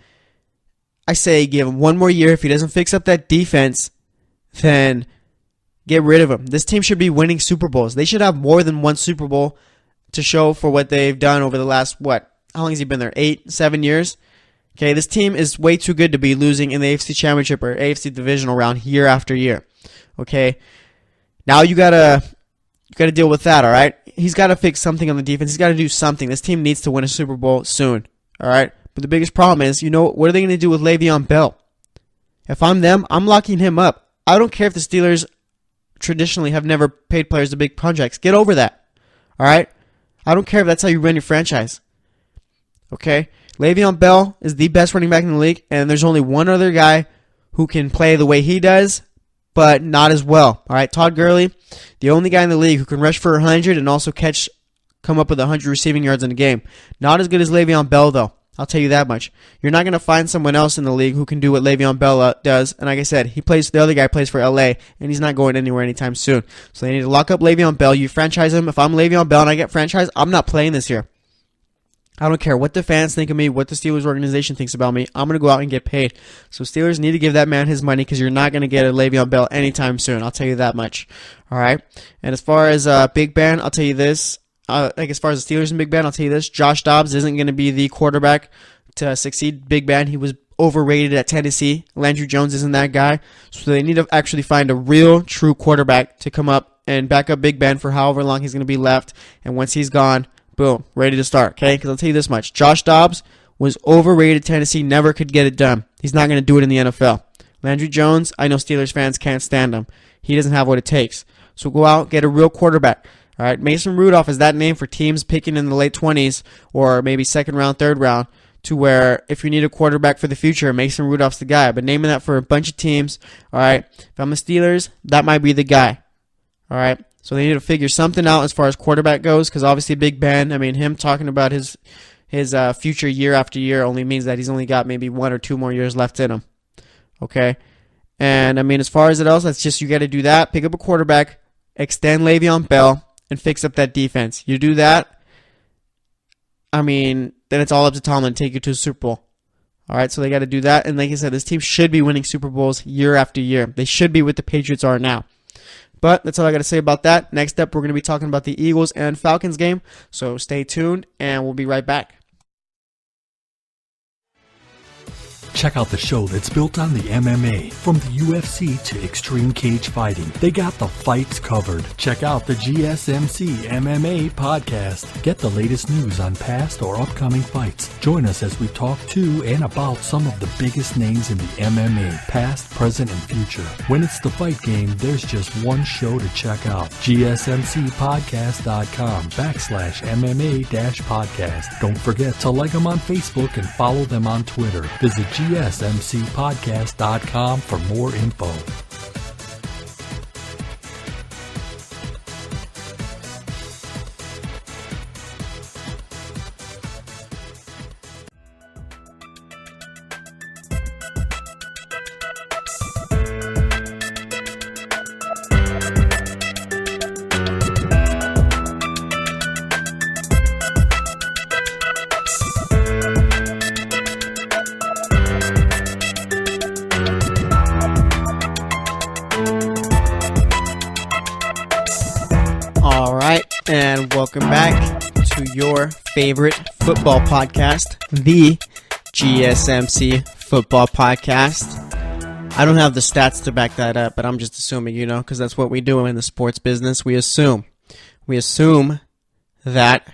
I say give him one more year. If he doesn't fix up that defense, then get rid of him. This team should be winning Super Bowls. They should have more than one Super Bowl to show for what they've done over the last, how long has he been there? 7 years? Okay, this team is way too good to be losing in the AFC Championship or AFC Divisional round year after year. Okay, now you gotta deal with that, all right? he's got to fix something on the defense. He's got to do something. This team needs to win a Super Bowl soon. All right? But the biggest problem is, what are they going to do with Le'Veon Bell? If I'm them, I'm locking him up. I don't care if the Steelers traditionally have never paid players the big contracts. Get over that. All right? I don't care if that's how you run your franchise. Okay? Le'Veon Bell is the best running back in the league, and there's only one other guy who can play the way he does, but not as well. All right? Todd Gurley, the only guy in the league who can rush for 100 and also come up with 100 receiving yards in a game. Not as good as Le'Veon Bell, though. I'll tell you that much. You're not going to find someone else in the league who can do what Le'Veon Bell does. And like I said, the other guy plays for LA, and he's not going anywhere anytime soon. So they need to lock up Le'Veon Bell. You franchise him. If I'm Le'Veon Bell and I get franchised, I'm not playing this year. I don't care what the fans think of me, what the Steelers organization thinks about me. I'm going to go out and get paid. So Steelers need to give that man his money because you're not going to get a Le'Veon Bell anytime soon. I'll tell you that much. All right? And as far as Big Ben, I'll tell you this. As far as the Steelers and Big Ben, I'll tell you this. Josh Dobbs isn't going to be the quarterback to succeed Big Ben. He was overrated at Tennessee. Landry Jones isn't that guy. So they need to actually find a real, true quarterback to come up and back up Big Ben for however long he's going to be left. And once he's gone, boom, ready to start. Okay? Because I'll tell you this much. Josh Dobbs was overrated. Tennessee never could get it done. He's not going to do it in the NFL. Landry Jones, I know Steelers fans can't stand him. He doesn't have what it takes. So go out, get a real quarterback. All right, Mason Rudolph is that name for teams picking in the late 20s or maybe second round, third round, to where if you need a quarterback for the future, Mason Rudolph's the guy. I've been naming that for a bunch of teams. All right, if I'm the Steelers, that might be the guy. All right, so they need to figure something out as far as quarterback goes, because obviously Big Ben, him talking about his future year after year only means that he's only got maybe 1 or 2 more years left in him. Okay, and as far as it else, that's just you got to do that. Pick up a quarterback, extend Le'Veon Bell, and fix up that defense. You do that, then it's all up to Tomlin to take you to a Super Bowl. All right, so they got to do that. And like I said, this team should be winning Super Bowls year after year. They should be what the Patriots are now. But that's all I got to say about that. Next up, we're going to be talking about the Eagles and Falcons game. So stay tuned, and we'll be right back. Check out the show that's built on the MMA, from the UFC to extreme cage fighting. They got the fights covered. Check out the GSMC MMA podcast. Get the latest news on past or upcoming fights. Join us as we talk to and about some of the biggest names in the MMA, past, present, and future. When it's the fight game, there's just one show to check out. GSMCpodcast.com/MMA-podcast. Don't forget to like them on Facebook and follow them on Twitter. Visit GSMCpodcast.com for more info. And welcome back to your favorite football podcast, the GSMC Football Podcast. I don't have the stats to back that up, but I'm just assuming, because that's what we do in the sports business. We assume that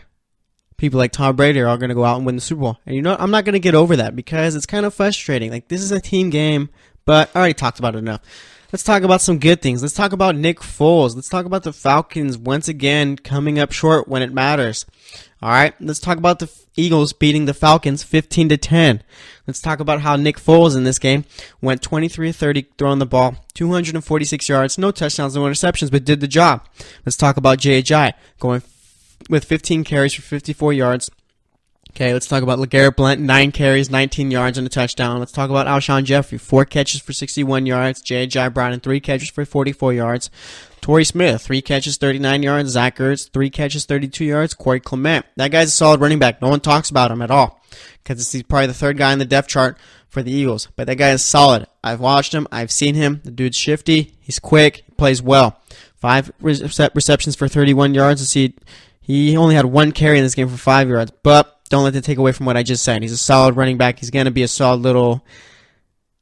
people like Tom Brady are all going to go out and win the Super Bowl. And I'm not going to get over that because it's kind of frustrating. Like, this is a team game, but I already talked about it enough. Let's talk about some good things. Let's talk about Nick Foles. Let's talk about the Falcons once again coming up short when it matters. All right, let's talk about the Eagles beating the Falcons 15-10. Let's talk about how Nick Foles in this game went 23-30 throwing the ball, 246 yards, no touchdowns, no interceptions, but did the job. Let's talk about J.J. going with 15 carries for 54 yards. Okay, let's talk about LeGarrette Blount, 9 carries, 19 yards, and a touchdown. Let's talk about Alshon Jeffrey, 4 catches for 61 yards. J.J. Brown, 3 catches for 44 yards. Torrey Smith, 3 catches, 39 yards. Zach Ertz, 3 catches, 32 yards. Corey Clement, that guy's a solid running back. No one talks about him at all because he's probably the 3rd guy in the depth chart for the Eagles. But that guy is solid. I've watched him. I've seen him. The dude's shifty. He's quick. He plays well. 5 receptions for 31 yards. Let's see, he only had 1 carry in this game for 5 yards, but don't let that take away from what I just said. He's a solid running back. He's going to be a solid little...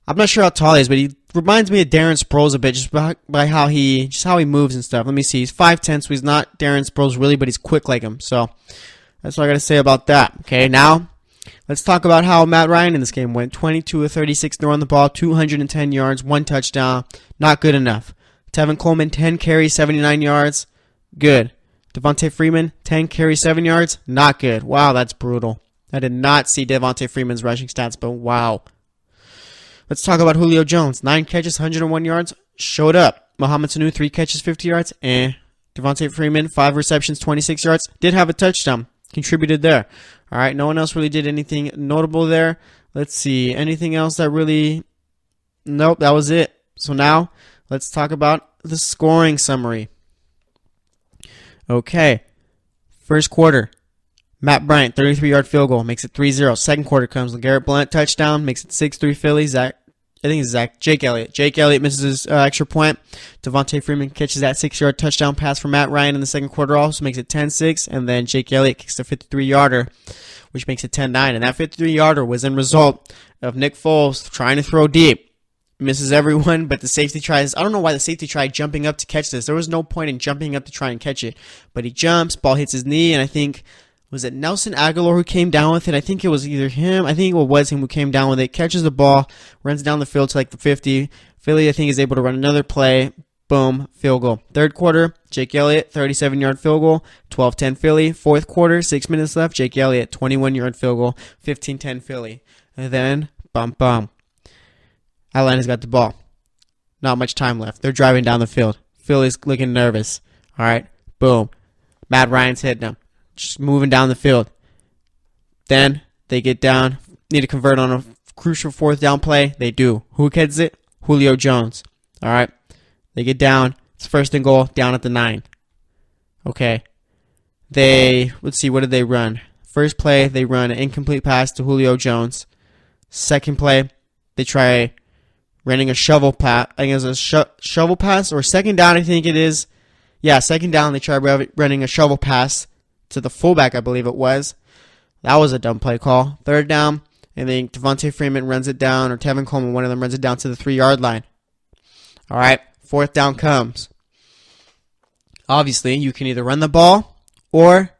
I'm not sure how tall he is, but he reminds me of Darren Sproles a bit, just by how he moves and stuff. Let me see. He's 5'10", so he's not Darren Sproles really, but he's quick like him. So that's what I got to say about that. Okay, now let's talk about how Matt Ryan in this game went. 22 of 36 throwing the ball, 210 yards, 1 touchdown. Not good enough. Tevin Coleman, 10 carries, 79 yards. Good. Devontae Freeman, 10 carries, 7 yards. Not good. Wow, that's brutal. I did not see Devontae Freeman's rushing stats, but wow. Let's talk about Julio Jones. 9 catches, 101 yards. Showed up. Mohamed Sanu, 3 catches, 50 yards. Devontae Freeman, 5 receptions, 26 yards. Did have a touchdown. Contributed there. All right, no one else really did anything notable there. Let's see. Anything else that really... Nope, that was it. So now, let's talk about the scoring summary. Okay. First quarter. Matt Bryant, 33-yard field goal, makes it 3-0. Second quarter comes. LeGarrette Blount, touchdown, makes it 6-3 Philly. Jake Elliott. Jake Elliott misses his extra point. Devontae Freeman catches that 6-yard touchdown pass from Matt Ryan in the second quarter also, makes it 10-6. And then Jake Elliott kicks the 53-yarder, which makes it 10-9. And that 53-yarder was in result of Nick Foles trying to throw deep. Misses everyone, but the safety tries. I don't know why the safety tried jumping up to catch this. There was no point in jumping up to try and catch it. But he jumps, ball hits his knee, and I think... Was it Nelson Aguilar who came down with it? I think it was either him. I think it was him who came down with it. Catches the ball, runs down the field to like the 50. Philly, I think, is able to run another play. Boom, field goal. Third quarter, Jake Elliott, 37-yard field goal. 12-10 Philly. Fourth quarter, 6 minutes left. Jake Elliott, 21-yard field goal. 15-10 Philly. And then, bum. Atlanta's got the ball. Not much time left. They're driving down the field. Philly's looking nervous. All right, boom. Matt Ryan's hitting them. Just moving down the field. Then they get down, need to convert on a crucial fourth down play. They do. Who gets it? Julio Jones. All right. They get down. It's first and goal, down at the 9. Okay. Let's see, what did they run? First play, they run an incomplete pass to Julio Jones. Second play, they try running a shovel pass. I think it was a shovel pass, or second down, I think it is. Yeah, second down, they try running a shovel pass to the fullback, I believe it was. That was a dumb play call. Third down, I think Devontae Freeman runs it down, or Tevin Coleman, one of them runs it down to the 3-yard line. All right, fourth down comes. Obviously, you can either run the ball, or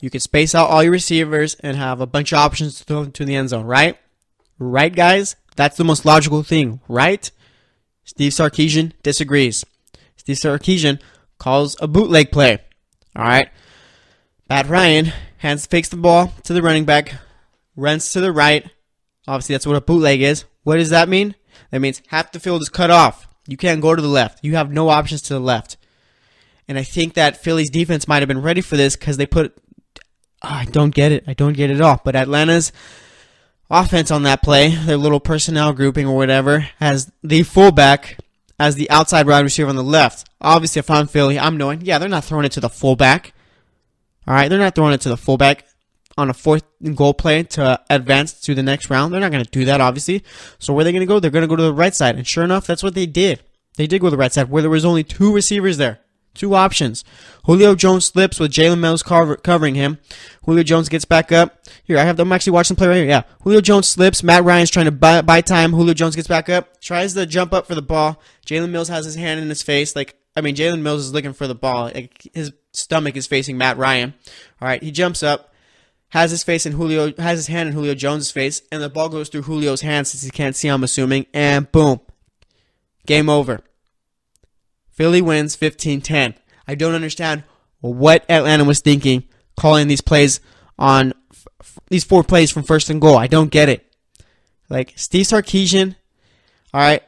you can space out all your receivers and have a bunch of options to throw into the end zone, right? Right, guys? That's the most logical thing, right? Steve Sarkisian disagrees. Steve Sarkisian calls a bootleg play. All right. Matt Ryan fakes the ball to the running back, runs to the right. Obviously, that's what a bootleg is. What does that mean? That means half the field is cut off. You can't go to the left. You have no options to the left. And I think that Philly's defense might have been ready for this because they put... I don't get it. I don't get it at all. But Atlanta's offense on that play, their little personnel grouping or whatever, has the fullback as the outside wide receiver on the left. Obviously, if I'm Philly, I'm knowing, yeah, they're not throwing it to the fullback. All right, they're not throwing it to the fullback on a fourth and goal play to advance to the next round. They're not going to do that, obviously. So where are they going to go? They're going to go to the right side. And sure enough, that's what they did. They did go to the right side, where there was only 2 receivers there. 2 options. Julio Jones slips with Jalen Mills covering him. Julio Jones gets back up. Here, I'm actually watching the play right here. Yeah. Julio Jones slips. Matt Ryan's trying to buy time. Julio Jones gets back up. Tries to jump up for the ball. Jalen Mills has his hand in his face. Jalen Mills is looking for the ball. His stomach is facing Matt Ryan. All right. He jumps up. Has his hand in Julio Jones' face. And the ball goes through Julio's hands since he can't see, I'm assuming. And boom. Game over. Philly wins 15-10. I don't understand what Atlanta was thinking calling these plays on these 4 plays from first and goal. I don't get it. Steve Sarkisian, all right,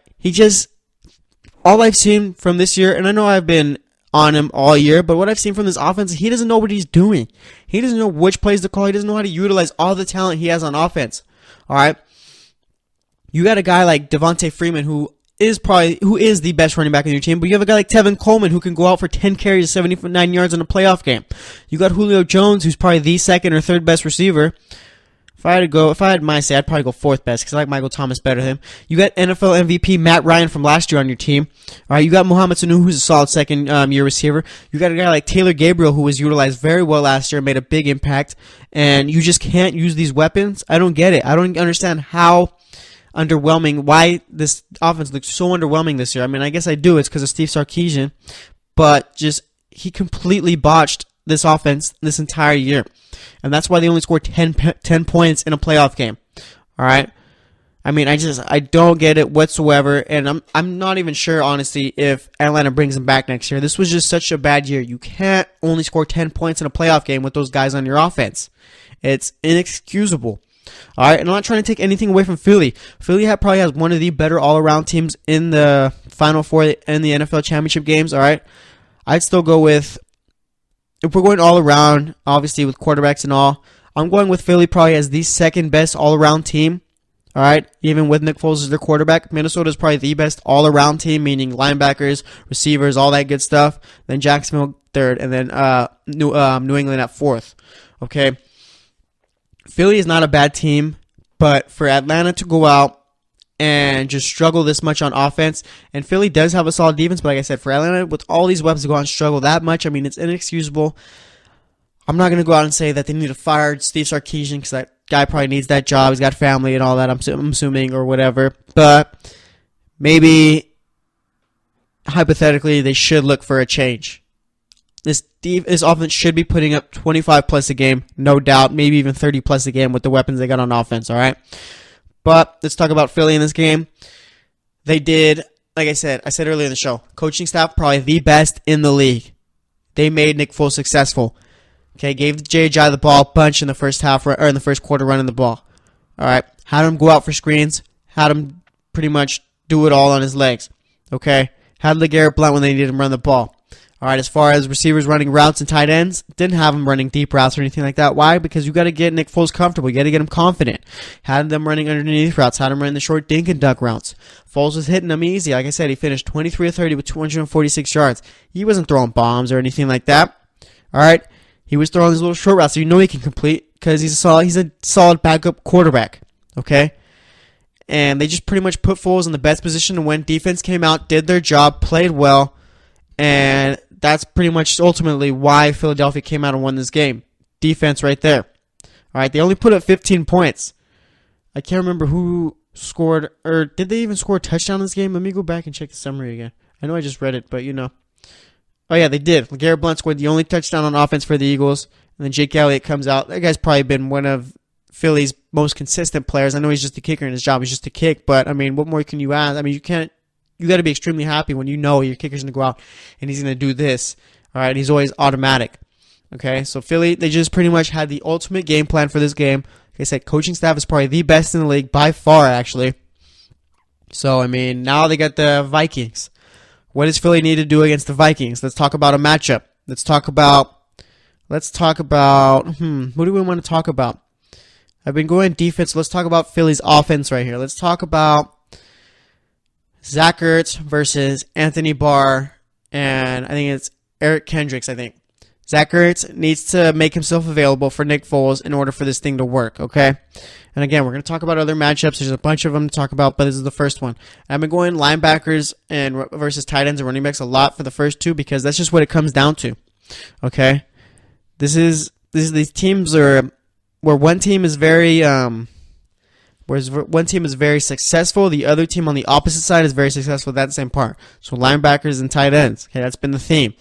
all I've seen from this year, and I know I've been on him all year, but what I've seen from this offense, he doesn't know what he's doing. He doesn't know which plays to call. He doesn't know how to utilize all the talent he has on offense. All right, you got a guy like Devontae Freeman who is the best running back on your team, but you have a guy like Tevin Coleman who can go out for 10 carries, 79 yards in a playoff game. You got Julio Jones, who's probably the second or third best receiver. If I had my say, I'd probably go 4th best because I like Michael Thomas better than him. You got NFL MVP Matt Ryan from last year on your team. All right, you got Mohamed Sanu, who's a solid second year receiver. You got a guy like Taylor Gabriel, who was utilized very well last year, made a big impact, and you just can't use these weapons. I don't get it. I don't understand how underwhelming, why this offense looks so underwhelming this year. I mean, I guess I do. It's because of Steve Sarkisian, but just he completely botched this offense this entire year. And that's why they only scored 10 points in a playoff game. All right? I mean, I don't get it whatsoever, and I'm not even sure, honestly, if Atlanta brings him back next year. This was just such a bad year. You can't only score 10 points in a playoff game with those guys on your offense. It's inexcusable. All right, and I'm not trying to take anything away from Philly. Philly probably has one of the better all-around teams in the Final Four in the NFL championship games. All right, I'd still go with, if we're going all around, obviously with quarterbacks and all, I'm going with Philly probably as the second best all-around team. All right, even with Nick Foles as their quarterback, Minnesota is probably the best all-around team, meaning linebackers, receivers, all that good stuff. Then Jacksonville third, and then New England at fourth. Okay, Philly is not a bad team, but for Atlanta to go out and just struggle this much on offense, and Philly does have a solid defense, but like I said, for Atlanta with all these weapons to go out and struggle that much, I mean, it's inexcusable. I'm not going to go out and say that they need to fire Steve Sarkisian because that guy probably needs that job. He's got family and all that, I'm assuming, or whatever. But maybe, hypothetically, they should look for a change. This offense should be putting up 25-plus a game, no doubt. Maybe even 30-plus a game with the weapons they got on offense, all right? But let's talk about Philly in this game. They did, like I said earlier in the show, coaching staff probably the best in the league. They made Nick Foles successful. Okay, gave J.J. the ball a bunch in the first half, or in the first quarter running the ball. All right, had him go out for screens, had him pretty much do it all on his legs. Okay, had LeGarrette Blount when they needed him run the ball. All right, as far as receivers running routes and tight ends, didn't have him running deep routes or anything like that. Why? Because you got to get Nick Foles comfortable. You got to get him confident. Had them running underneath routes, had him running the short dink and dunk routes. Foles was hitting them easy. Like I said, he finished 23 of 30 with 246 yards. He wasn't throwing bombs or anything like that. All right. He was throwing these little short routes, so you know he can complete because he's a solid backup quarterback, okay? And they just pretty much put Foles in the best position to win. Defense came out, did their job, played well, and that's pretty much ultimately why Philadelphia came out and won this game. Defense right there. All right, they only put up 15 points. I can't remember who scored, or did they even score a touchdown in this game? Let me go back and check the summary again. I know I just read it, but you know. Oh, yeah, they did. LeGarrette Blount scored the only touchdown on offense for the Eagles. And then Jake Elliott comes out. That guy's probably been one of Philly's most consistent players. I know he's just a kicker and his job is just to kick. But, I mean, what more can you ask? I mean, you got to be extremely happy when you know your kicker's going to go out and he's going to do this. All right, he's always automatic. Okay, so Philly, they just pretty much had the ultimate game plan for this game. Like I said, coaching staff is probably the best in the league by far, actually. So, I mean, now they got the Vikings. What does Philly need to do against the Vikings? Let's talk about a matchup. Let's talk about, who do we want to talk about? I've been going defense. Let's talk about Philly's offense right here. Let's talk about Zach Ertz versus Anthony Barr, and I think it's Eric Kendricks, I think. Zach Ertz needs to make himself available for Nick Foles in order for this thing to work, okay? And again, we're going to talk about other matchups. There's a bunch of them to talk about, but this is the first one. I've been going linebackers and versus tight ends and running backs a lot for the first two because that's just what it comes down to, okay? These teams are where one team is very successful, the other team on the opposite side is very successful at that same part. So linebackers and tight ends, okay, that's been the theme.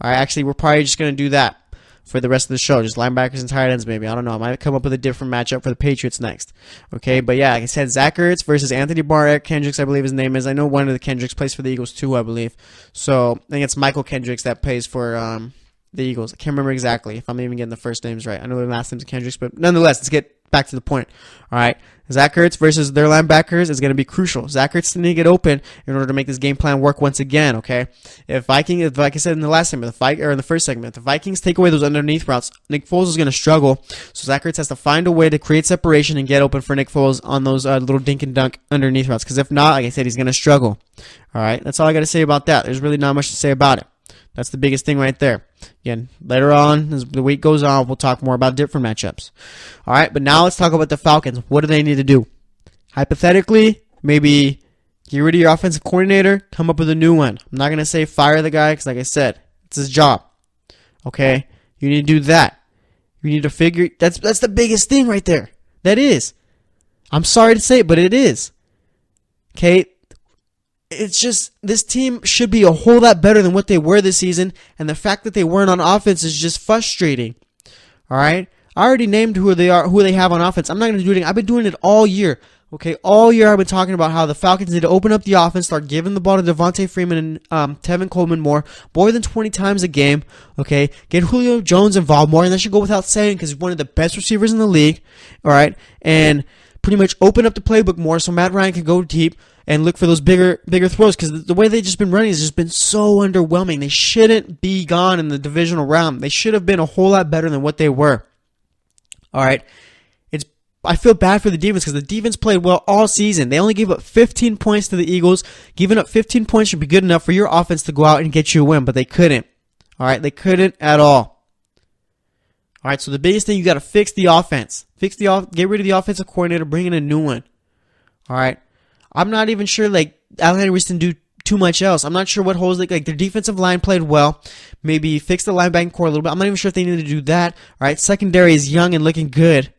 All right, actually, we're probably just going to do that for the rest of the show. Just linebackers and tight ends, maybe. I don't know. I might come up with a different matchup for the Patriots next. Okay, but yeah, like I said, Zach Ertz versus Anthony Barr, Eric Kendricks, I believe his name is. I know one of the Kendricks plays for the Eagles too, I believe. So I think it's Michael Kendricks that plays for the Eagles. I can't remember exactly if I'm even getting the first names right. I know the last name's Kendricks, but nonetheless, let's get back to the point. All right, Zach Ertz versus their linebackers is going to be crucial. Zach Ertz needs to get open in order to make this game plan work once again. Okay, if like I said in the last segment, in the first segment, if the Vikings take away those underneath routes, Nick Foles is going to struggle. So Zach Ertz has to find a way to create separation and get open for Nick Foles on those little dink and dunk underneath routes. Because if not, like I said, he's going to struggle. All right, that's all I got to say about that. There's really not much to say about it. That's the biggest thing right there. Again, later on, as the week goes on, we'll talk more about different matchups. All right, but now let's talk about the Falcons. What do they need to do? Hypothetically, maybe get rid of your offensive coordinator, come up with a new one. I'm not going to say fire the guy because, like I said, it's his job. Okay? You need to do that. You need to figure... That's the biggest thing right there. That is. I'm sorry to say it, but it is. Okay? It's just, this team should be a whole lot better than what they were this season, and the fact that they weren't on offense is just frustrating. Alright? I already named who they have on offense. I'm not going to do it. I've been doing it all year. Okay, all year I've been talking about how the Falcons need to open up the offense, start giving the ball to Devontae Freeman and Tevin Coleman more than 20 times a game. Okay, get Julio Jones involved more, and that should go without saying because he's one of the best receivers in the league. All right, and pretty much open up the playbook more so Matt Ryan can go deep and look for those bigger throws because the way they've just been running has just been so underwhelming. They shouldn't be gone in the divisional round. They should have been a whole lot better than what they were. All right. I feel bad for the defense because the defense played well all season. They only gave up 15 points to the Eagles. Giving up 15 points should be good enough for your offense to go out and get you a win, but they couldn't. All right, they couldn't at all. All right, so the biggest thing, you got to fix the offense. Get rid of the offensive coordinator, bring in a new one. All right, I'm not even sure Allen Reese didn't do too much else. I'm not sure what holes their defensive line played well. Maybe fix the linebacking core a little bit. I'm not even sure if they need to do that. All right, secondary is young and looking good.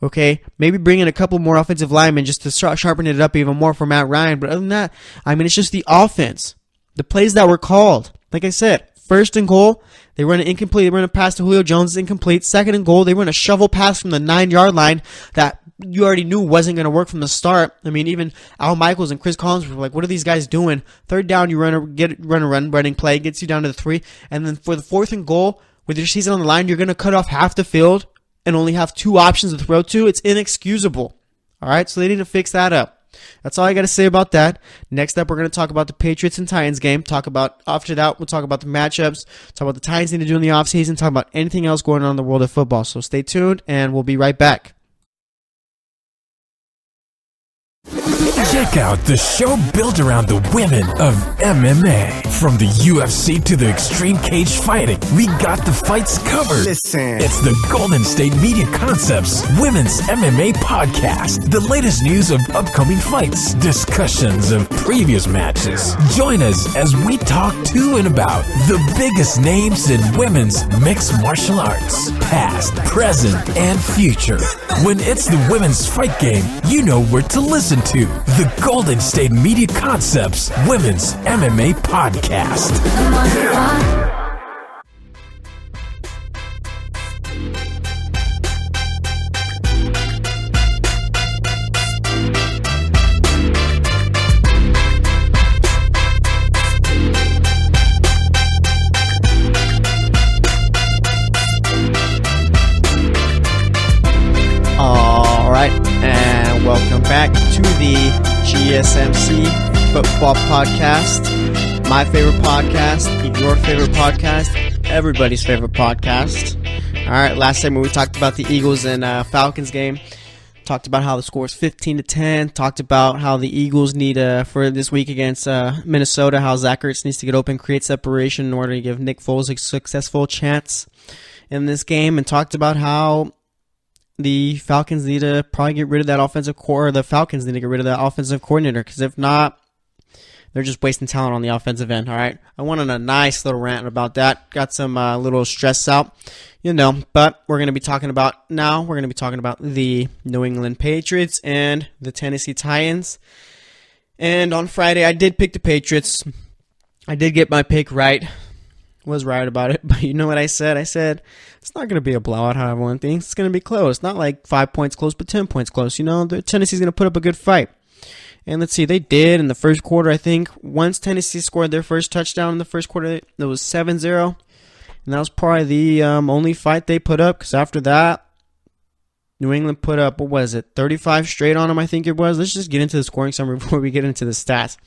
Okay, maybe bring in a couple more offensive linemen just to sharpen it up even more for Matt Ryan. But other than that, I mean, it's just the offense. The plays that were called. Like I said, first and goal, they run an incomplete. They run a pass to Julio Jones, incomplete. Second and goal, they run a shovel pass from the 9-yard line that you already knew wasn't going to work from the start. I mean, even Al Michaels and Chris Collins were like, what are these guys doing? Third down, you run a running play, gets you down to the 3. And then for the fourth and goal, with your season on the line, you're going to cut off half the field and only have 2 options to throw to. It's inexcusable. All right, so they need to fix that up. That's all I got to say about that. Next up, we're going to talk about the Patriots and Titans game. After that, we'll talk about the matchups, talk about the Titans need to do in the offseason, talk about anything else going on in the world of football. So stay tuned, and we'll be right back. Check out the show built around the women of MMA. From the UFC to the extreme cage fighting, we got the fights covered. Listen. It's the Golden State Media Concepts Women's MMA Podcast. The latest news of upcoming fights, discussions of previous matches. Join us as we talk to and about the biggest names in women's mixed martial arts, past, present, and future. When it's the women's fight game, you know where to listen to. The Golden State Media Concepts Women's MMA Podcast. All right, and welcome back to the GSMC Football Podcast. My favorite podcast, your favorite podcast, everybody's favorite podcast. All right, last segment we talked about the Eagles and Falcons game. Talked about how the score is 15-10. Talked about how the Eagles need for this week against Minnesota, how Zach Ertz needs to get open, create separation in order to give Nick Foles a successful chance in this game, and talked about how the Falcons need to probably get rid of that offensive core. Or the Falcons need to get rid of that offensive coordinator, because if not, they're just wasting talent on the offensive end, all right? I went on a nice little rant about that. Got some little stress out, but we're going to be talking about the New England Patriots and the Tennessee Titans. And on Friday, I did pick the Patriots. I did get my pick right. Was right about it, but you know what I said? I said, it's not going to be a blowout how everyone thinks. It's going to be close. Not like 5 points close, but 10 points close. The Tennessee's going to put up a good fight. And let's see, they did in the first quarter, I think. Once Tennessee scored their first touchdown in the first quarter, it was 7-0. And that was probably the only fight they put up, because after that, New England put up, 35 straight on them, I think it was. Let's just get into the scoring summary before we get into the stats.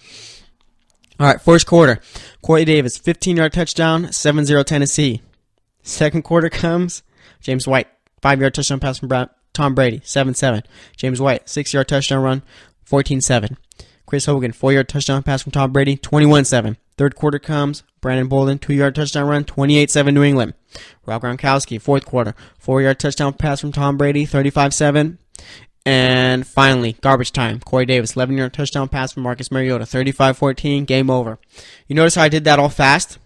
All right, first quarter, Corey Davis, 15-yard touchdown, 7-0 Tennessee. Second quarter comes, James White, 5-yard touchdown pass from Tom Brady, 7-7. James White, 6-yard touchdown run, 14-7. Chris Hogan, 4-yard touchdown pass from Tom Brady, 21-7. Third quarter comes, Brandon Bolden, 2-yard touchdown run, 28-7 New England. Rob Gronkowski, fourth quarter, 4-yard touchdown pass from Tom Brady, 35-7. And finally, garbage time. Corey Davis, 11-yard touchdown pass from Marcus Mariota, 35-14, game over. You notice how I did that all fast?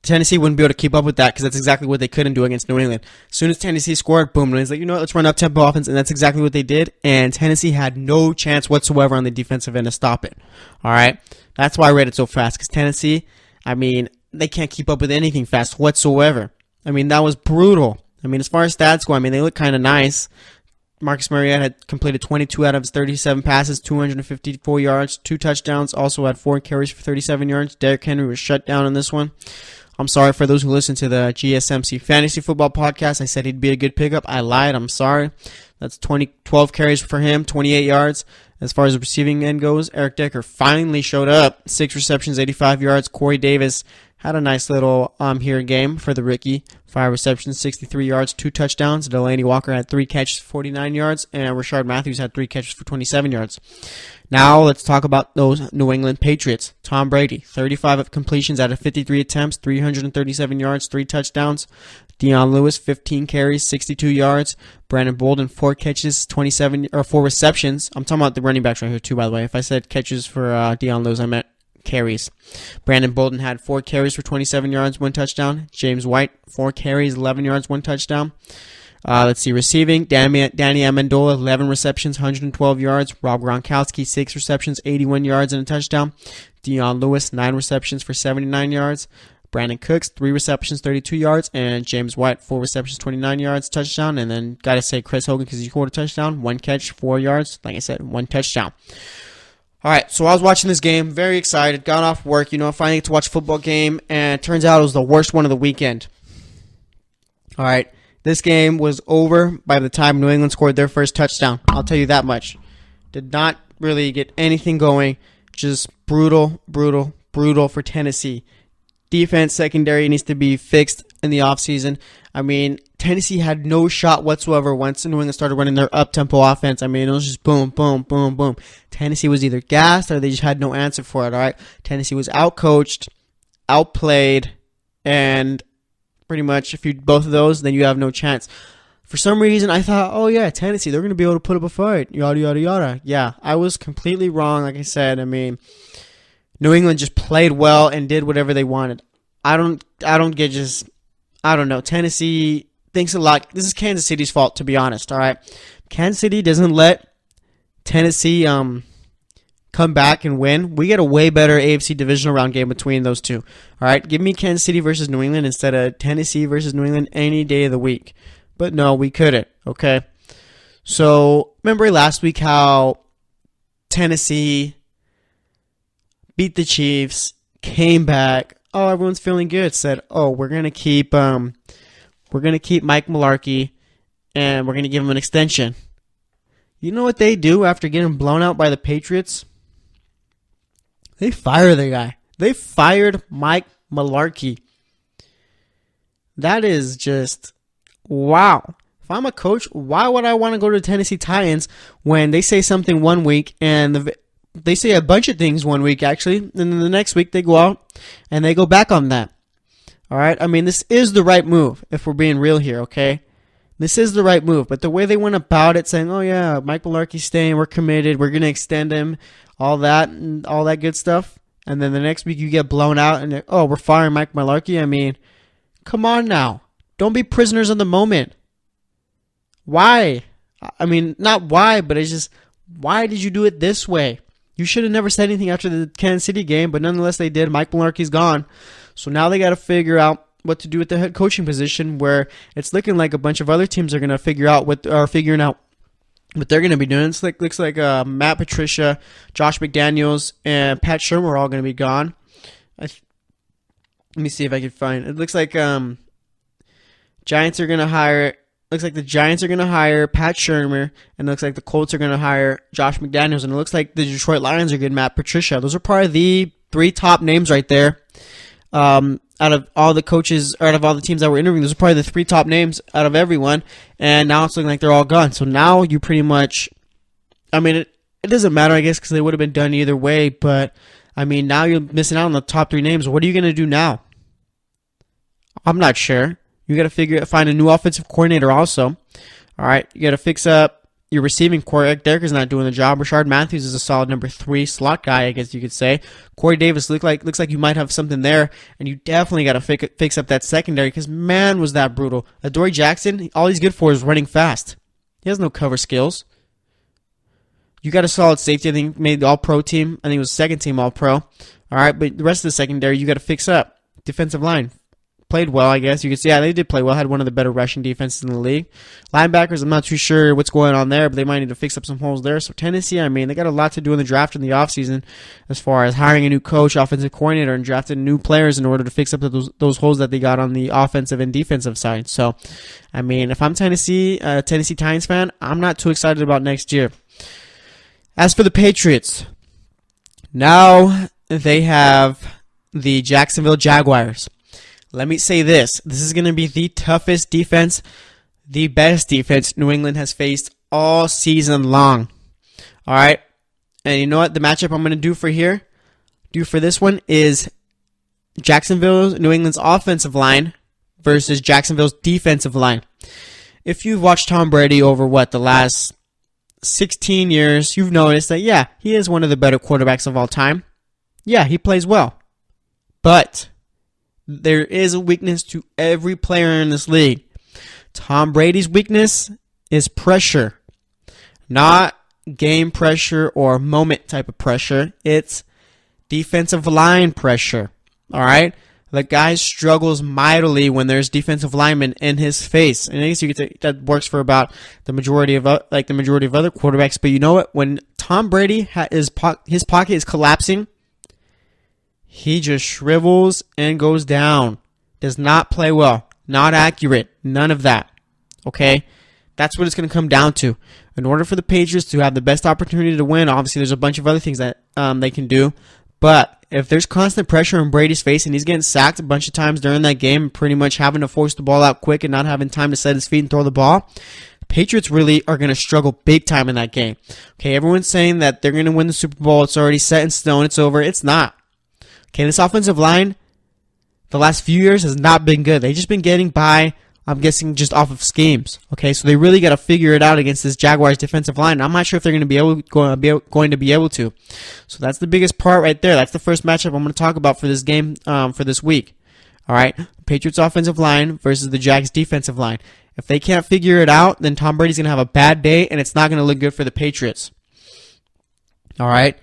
Tennessee wouldn't be able to keep up with that because that's exactly what they couldn't do against New England. As soon as Tennessee scored, boom, New England's like, you know what, let's run up-tempo offense, and that's exactly what they did, and Tennessee had no chance whatsoever on the defensive end to stop it. All right? That's why I read it so fast, because Tennessee, I mean, they can't keep up with anything fast whatsoever. I mean, that was brutal. I mean, as far as stats go, I mean, they look kind of nice. Marcus Mariota had completed 22 out of his 37 passes, 254 yards, 2 touchdowns, also had 4 carries for 37 yards. Derrick Henry was shut down in this one. I'm sorry for those who listen to the GSMC Fantasy Football Podcast. I said he'd be a good pickup. I lied. I'm sorry. That's 12 carries for him, 28 yards. As far as the receiving end goes, Eric Decker finally showed up. 6 receptions, 85 yards. Corey Davis had a nice little here game for the rookie. 5 receptions, 63 yards, 2 touchdowns. Delaney Walker had 3 catches, 49 yards. And Rashard Matthews had 3 catches for 27 yards. Now let's talk about those New England Patriots. Tom Brady, 35 completions out of 53 attempts, 337 yards, 3 touchdowns. Deion Lewis, 15 carries, 62 yards. Brandon Bolden, 4 catches, 4 receptions. I'm talking about the running backs right here too, by the way. If I said catches for Deion Lewis, I meant carries. Brandon Bolden had 4 carries for 27 yards, 1 touchdown. James White, 4 carries, 11 yards, 1 touchdown. Let's see, receiving, Danny Amendola, 11 receptions, 112 yards. Rob Gronkowski, 6 receptions, 81 yards, and a touchdown. Deion Lewis, 9 receptions for 79 yards. Brandon Cooks, 3 receptions, 32 yards. And James White, 4 receptions, 29 yards, touchdown. And then, got to say, Chris Hogan, because he scored a touchdown. 1 catch, 4 yards. Like I said, 1 touchdown. All right, so I was watching this game, very excited, got off work, finally get to watch a football game, and it turns out it was the worst one of the weekend. All right. This game was over by the time New England scored their first touchdown. I'll tell you that much. Did not really get anything going. Just brutal for Tennessee. Defense, secondary needs to be fixed in the offseason. I mean, Tennessee had no shot whatsoever once New England started running their up-tempo offense. I mean, it was just boom, boom, boom, boom. Tennessee was either gassed or they just had no answer for it, all right? Tennessee was outcoached, outplayed, and pretty much, if you both of those, then you have no chance. For some reason, I thought, oh yeah, Tennessee, they're going to be able to put up a fight, yada, yada, yada. Yeah, I was completely wrong, like I said. I mean, New England just played well and did whatever they wanted. I don't know. Tennessee thinks a lot. This is Kansas City's fault, to be honest, all right? Kansas City doesn't let Tennessee come back and win. We get a way better AFC divisional round game between those two. All right, give me Kansas City versus New England instead of Tennessee versus New England any day of the week. But no, we couldn't. Okay, so remember last week how Tennessee beat the Chiefs, came back. Oh, everyone's feeling good. Said, oh, we're gonna keep Mike Mularkey, and we're gonna give him an extension. You know what they do after getting blown out by the Patriots? They fire the guy. They fired Mike Mularkey. That is just, wow. If I'm a coach, why would I want to go to the Tennessee Titans when they say something one week and they say a bunch of things one week, actually, and then the next week they go out and they go back on that? All right? I mean, this is the right move, if we're being real here, okay? This is the right move, but the way they went about it, saying, oh yeah, Mike Mularkey's staying, we're committed, we're going to extend him, all that and all that good stuff, and then the next week you get blown out and, oh, we're firing Mike Mularkey? I mean, come on now. Don't be prisoners of the moment. Why? I mean, not why, but it's just, why did you do it this way? You should have never said anything after the Kansas City game, but nonetheless they did. Mike Mularkey's gone. So now they got to figure out what to do with the head coaching position, where it's looking like a bunch of other teams are going to figuring out what they're going to be doing. It looks like Matt Patricia, Josh McDaniels, and Pat Shermer are all going to be gone. Let me see if I can find. It looks like Giants are going to hire. Looks like the Giants are going to hire Pat Shermer, and it looks like the Colts are going to hire Josh McDaniels, and it looks like the Detroit Lions are getting Matt Patricia. Those are probably the 3 top names right there. Out of all the coaches, or out of all the teams that were interviewing, those are probably the 3 top names out of everyone, and now it's looking like they're all gone. So now you pretty much, I mean, it doesn't matter, I guess, because they would have been done either way, but, I mean, now you're missing out on the top 3 names. What are you going to do now? I'm not sure. You got to find a new offensive coordinator also. All right, you got to fix up your receiving core. Eric Decker not doing the job. Rashard Matthews is a solid number 3 slot guy, I guess you could say. Corey Davis looks like you might have something there, and you definitely got to fix up that secondary because, man, was that brutal. Adoree Jackson, all he's good for is running fast. He has no cover skills. You got a solid safety. I think made the All-Pro team. I think it was second team All-Pro. All right, but the rest of the secondary, you got to fix up. Defensive line played well, I guess you could say. Yeah, they did play well. Had one of the better rushing defenses in the league. Linebackers, I'm not too sure what's going on there, but they might need to fix up some holes there. So Tennessee, I mean, they got a lot to do in the draft in the offseason as far as hiring a new coach, offensive coordinator, and drafting new players in order to fix up those holes that they got on the offensive and defensive side. So, I mean, if I'm Tennessee Titans fan, I'm not too excited about next year. As for the Patriots, now they have the Jacksonville Jaguars. Let me say this. This is going to be the toughest defense, the best defense New England has faced all season long. All right? And you know what? The matchup I'm going to do for this one is Jacksonville, New England's offensive line versus Jacksonville's defensive line. If you've watched Tom Brady over, the last 16 years, you've noticed that, yeah, he is one of the better quarterbacks of all time. Yeah, he plays well. But there is a weakness to every player in this league. Tom Brady's weakness is pressure. Not game pressure or moment type of pressure. It's defensive line pressure. All right? The guy struggles mightily when there's defensive linemen in his face. And I guess you could say that works for about the majority of other quarterbacks. But you know what? When Tom Brady his pocket is collapsing, he just shrivels and goes down. Does not play well. Not accurate. None of that. Okay? That's what it's going to come down to. In order for the Patriots to have the best opportunity to win, obviously there's a bunch of other things that they can do. But if there's constant pressure on Brady's face and he's getting sacked a bunch of times during that game, pretty much having to force the ball out quick and not having time to set his feet and throw the ball, Patriots really are going to struggle big time in that game. Okay, everyone's saying that they're going to win the Super Bowl. It's already set in stone. It's over. It's not. Okay, this offensive line, the last few years has not been good. They've just been getting by, I'm guessing, just off of schemes. Okay, so they really got to figure it out against this Jaguars defensive line. I'm not sure if they're going to be able to. So that's the biggest part right there. That's the first matchup I'm going to talk about for this game, for this week. All right, Patriots offensive line versus the Jags defensive line. If they can't figure it out, then Tom Brady's going to have a bad day, and it's not going to look good for the Patriots. All right,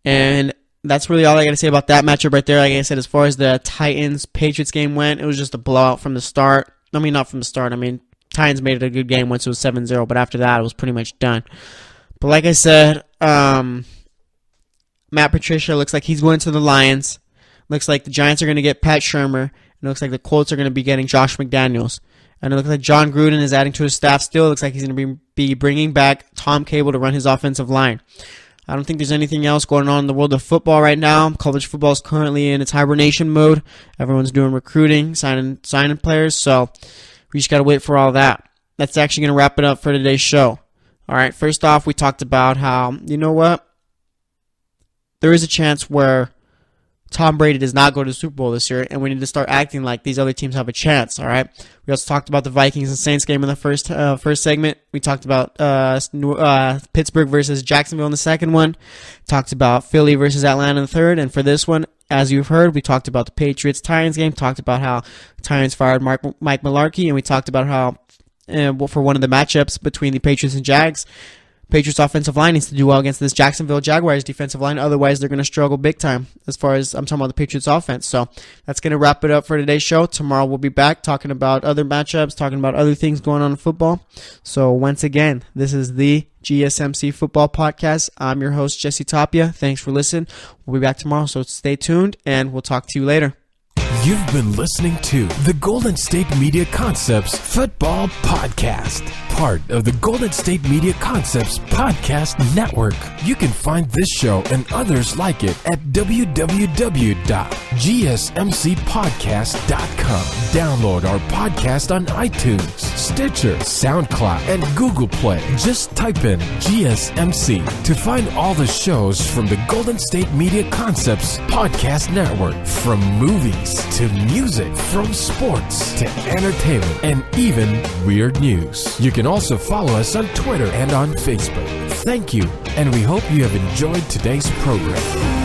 and that's really all I got to say about that matchup right there. Like I said, as far as the Titans-Patriots game went, it was just a blowout from the start. I mean, not from the start. I mean, Titans made it a good game once it was 7-0, but after that, it was pretty much done. But like I said, Matt Patricia looks like he's going to the Lions. Looks like the Giants are going to get Pat Shurmur. And it looks like the Colts are going to be getting Josh McDaniels. And it looks like John Gruden is adding to his staff still. It looks like he's going to be bringing back Tom Cable to run his offensive line. I don't think there's anything else going on in the world of football right now. College football is currently in its hibernation mode. Everyone's doing recruiting, signing players, so we just got to wait for all that. That's actually going to wrap it up for today's show. All right, first off, we talked about how, you know what? There is a chance where Tom Brady does not go to the Super Bowl this year, and we need to start acting like these other teams have a chance, all right? We also talked about the Vikings and Saints game in the first segment. We talked about Pittsburgh versus Jacksonville in the second one. Talked about Philly versus Atlanta in the third. And for this one, as you've heard, we talked about the Patriots-Titans game, talked about how Titans fired Mike Mularkey, and we talked about how for one of the matchups between the Patriots and Jags, Patriots offensive line needs to do well against this Jacksonville Jaguars defensive line. Otherwise, they're going to struggle big time as far as I'm talking about the Patriots offense. So that's going to wrap it up for today's show. Tomorrow we'll be back talking about other matchups, talking about other things going on in football. So once again, this is the GSMC Football Podcast. I'm your host, Jesse Tapia. Thanks for listening. We'll be back tomorrow, so stay tuned, and we'll talk to you later. You've been listening to the Golden State Media Concepts Football Podcast, part of the Golden State Media Concepts Podcast Network. You can find this show and others like it at www.gsmcpodcast.com. Download our podcast on iTunes, Stitcher, SoundCloud, and Google Play. Just type in GSMC to find all the shows from the Golden State Media Concepts Podcast Network, from movies to music, from sports to entertainment, and even weird news. You can can also follow us on Twitter and on Facebook. Thank you, and we hope you have enjoyed today's program.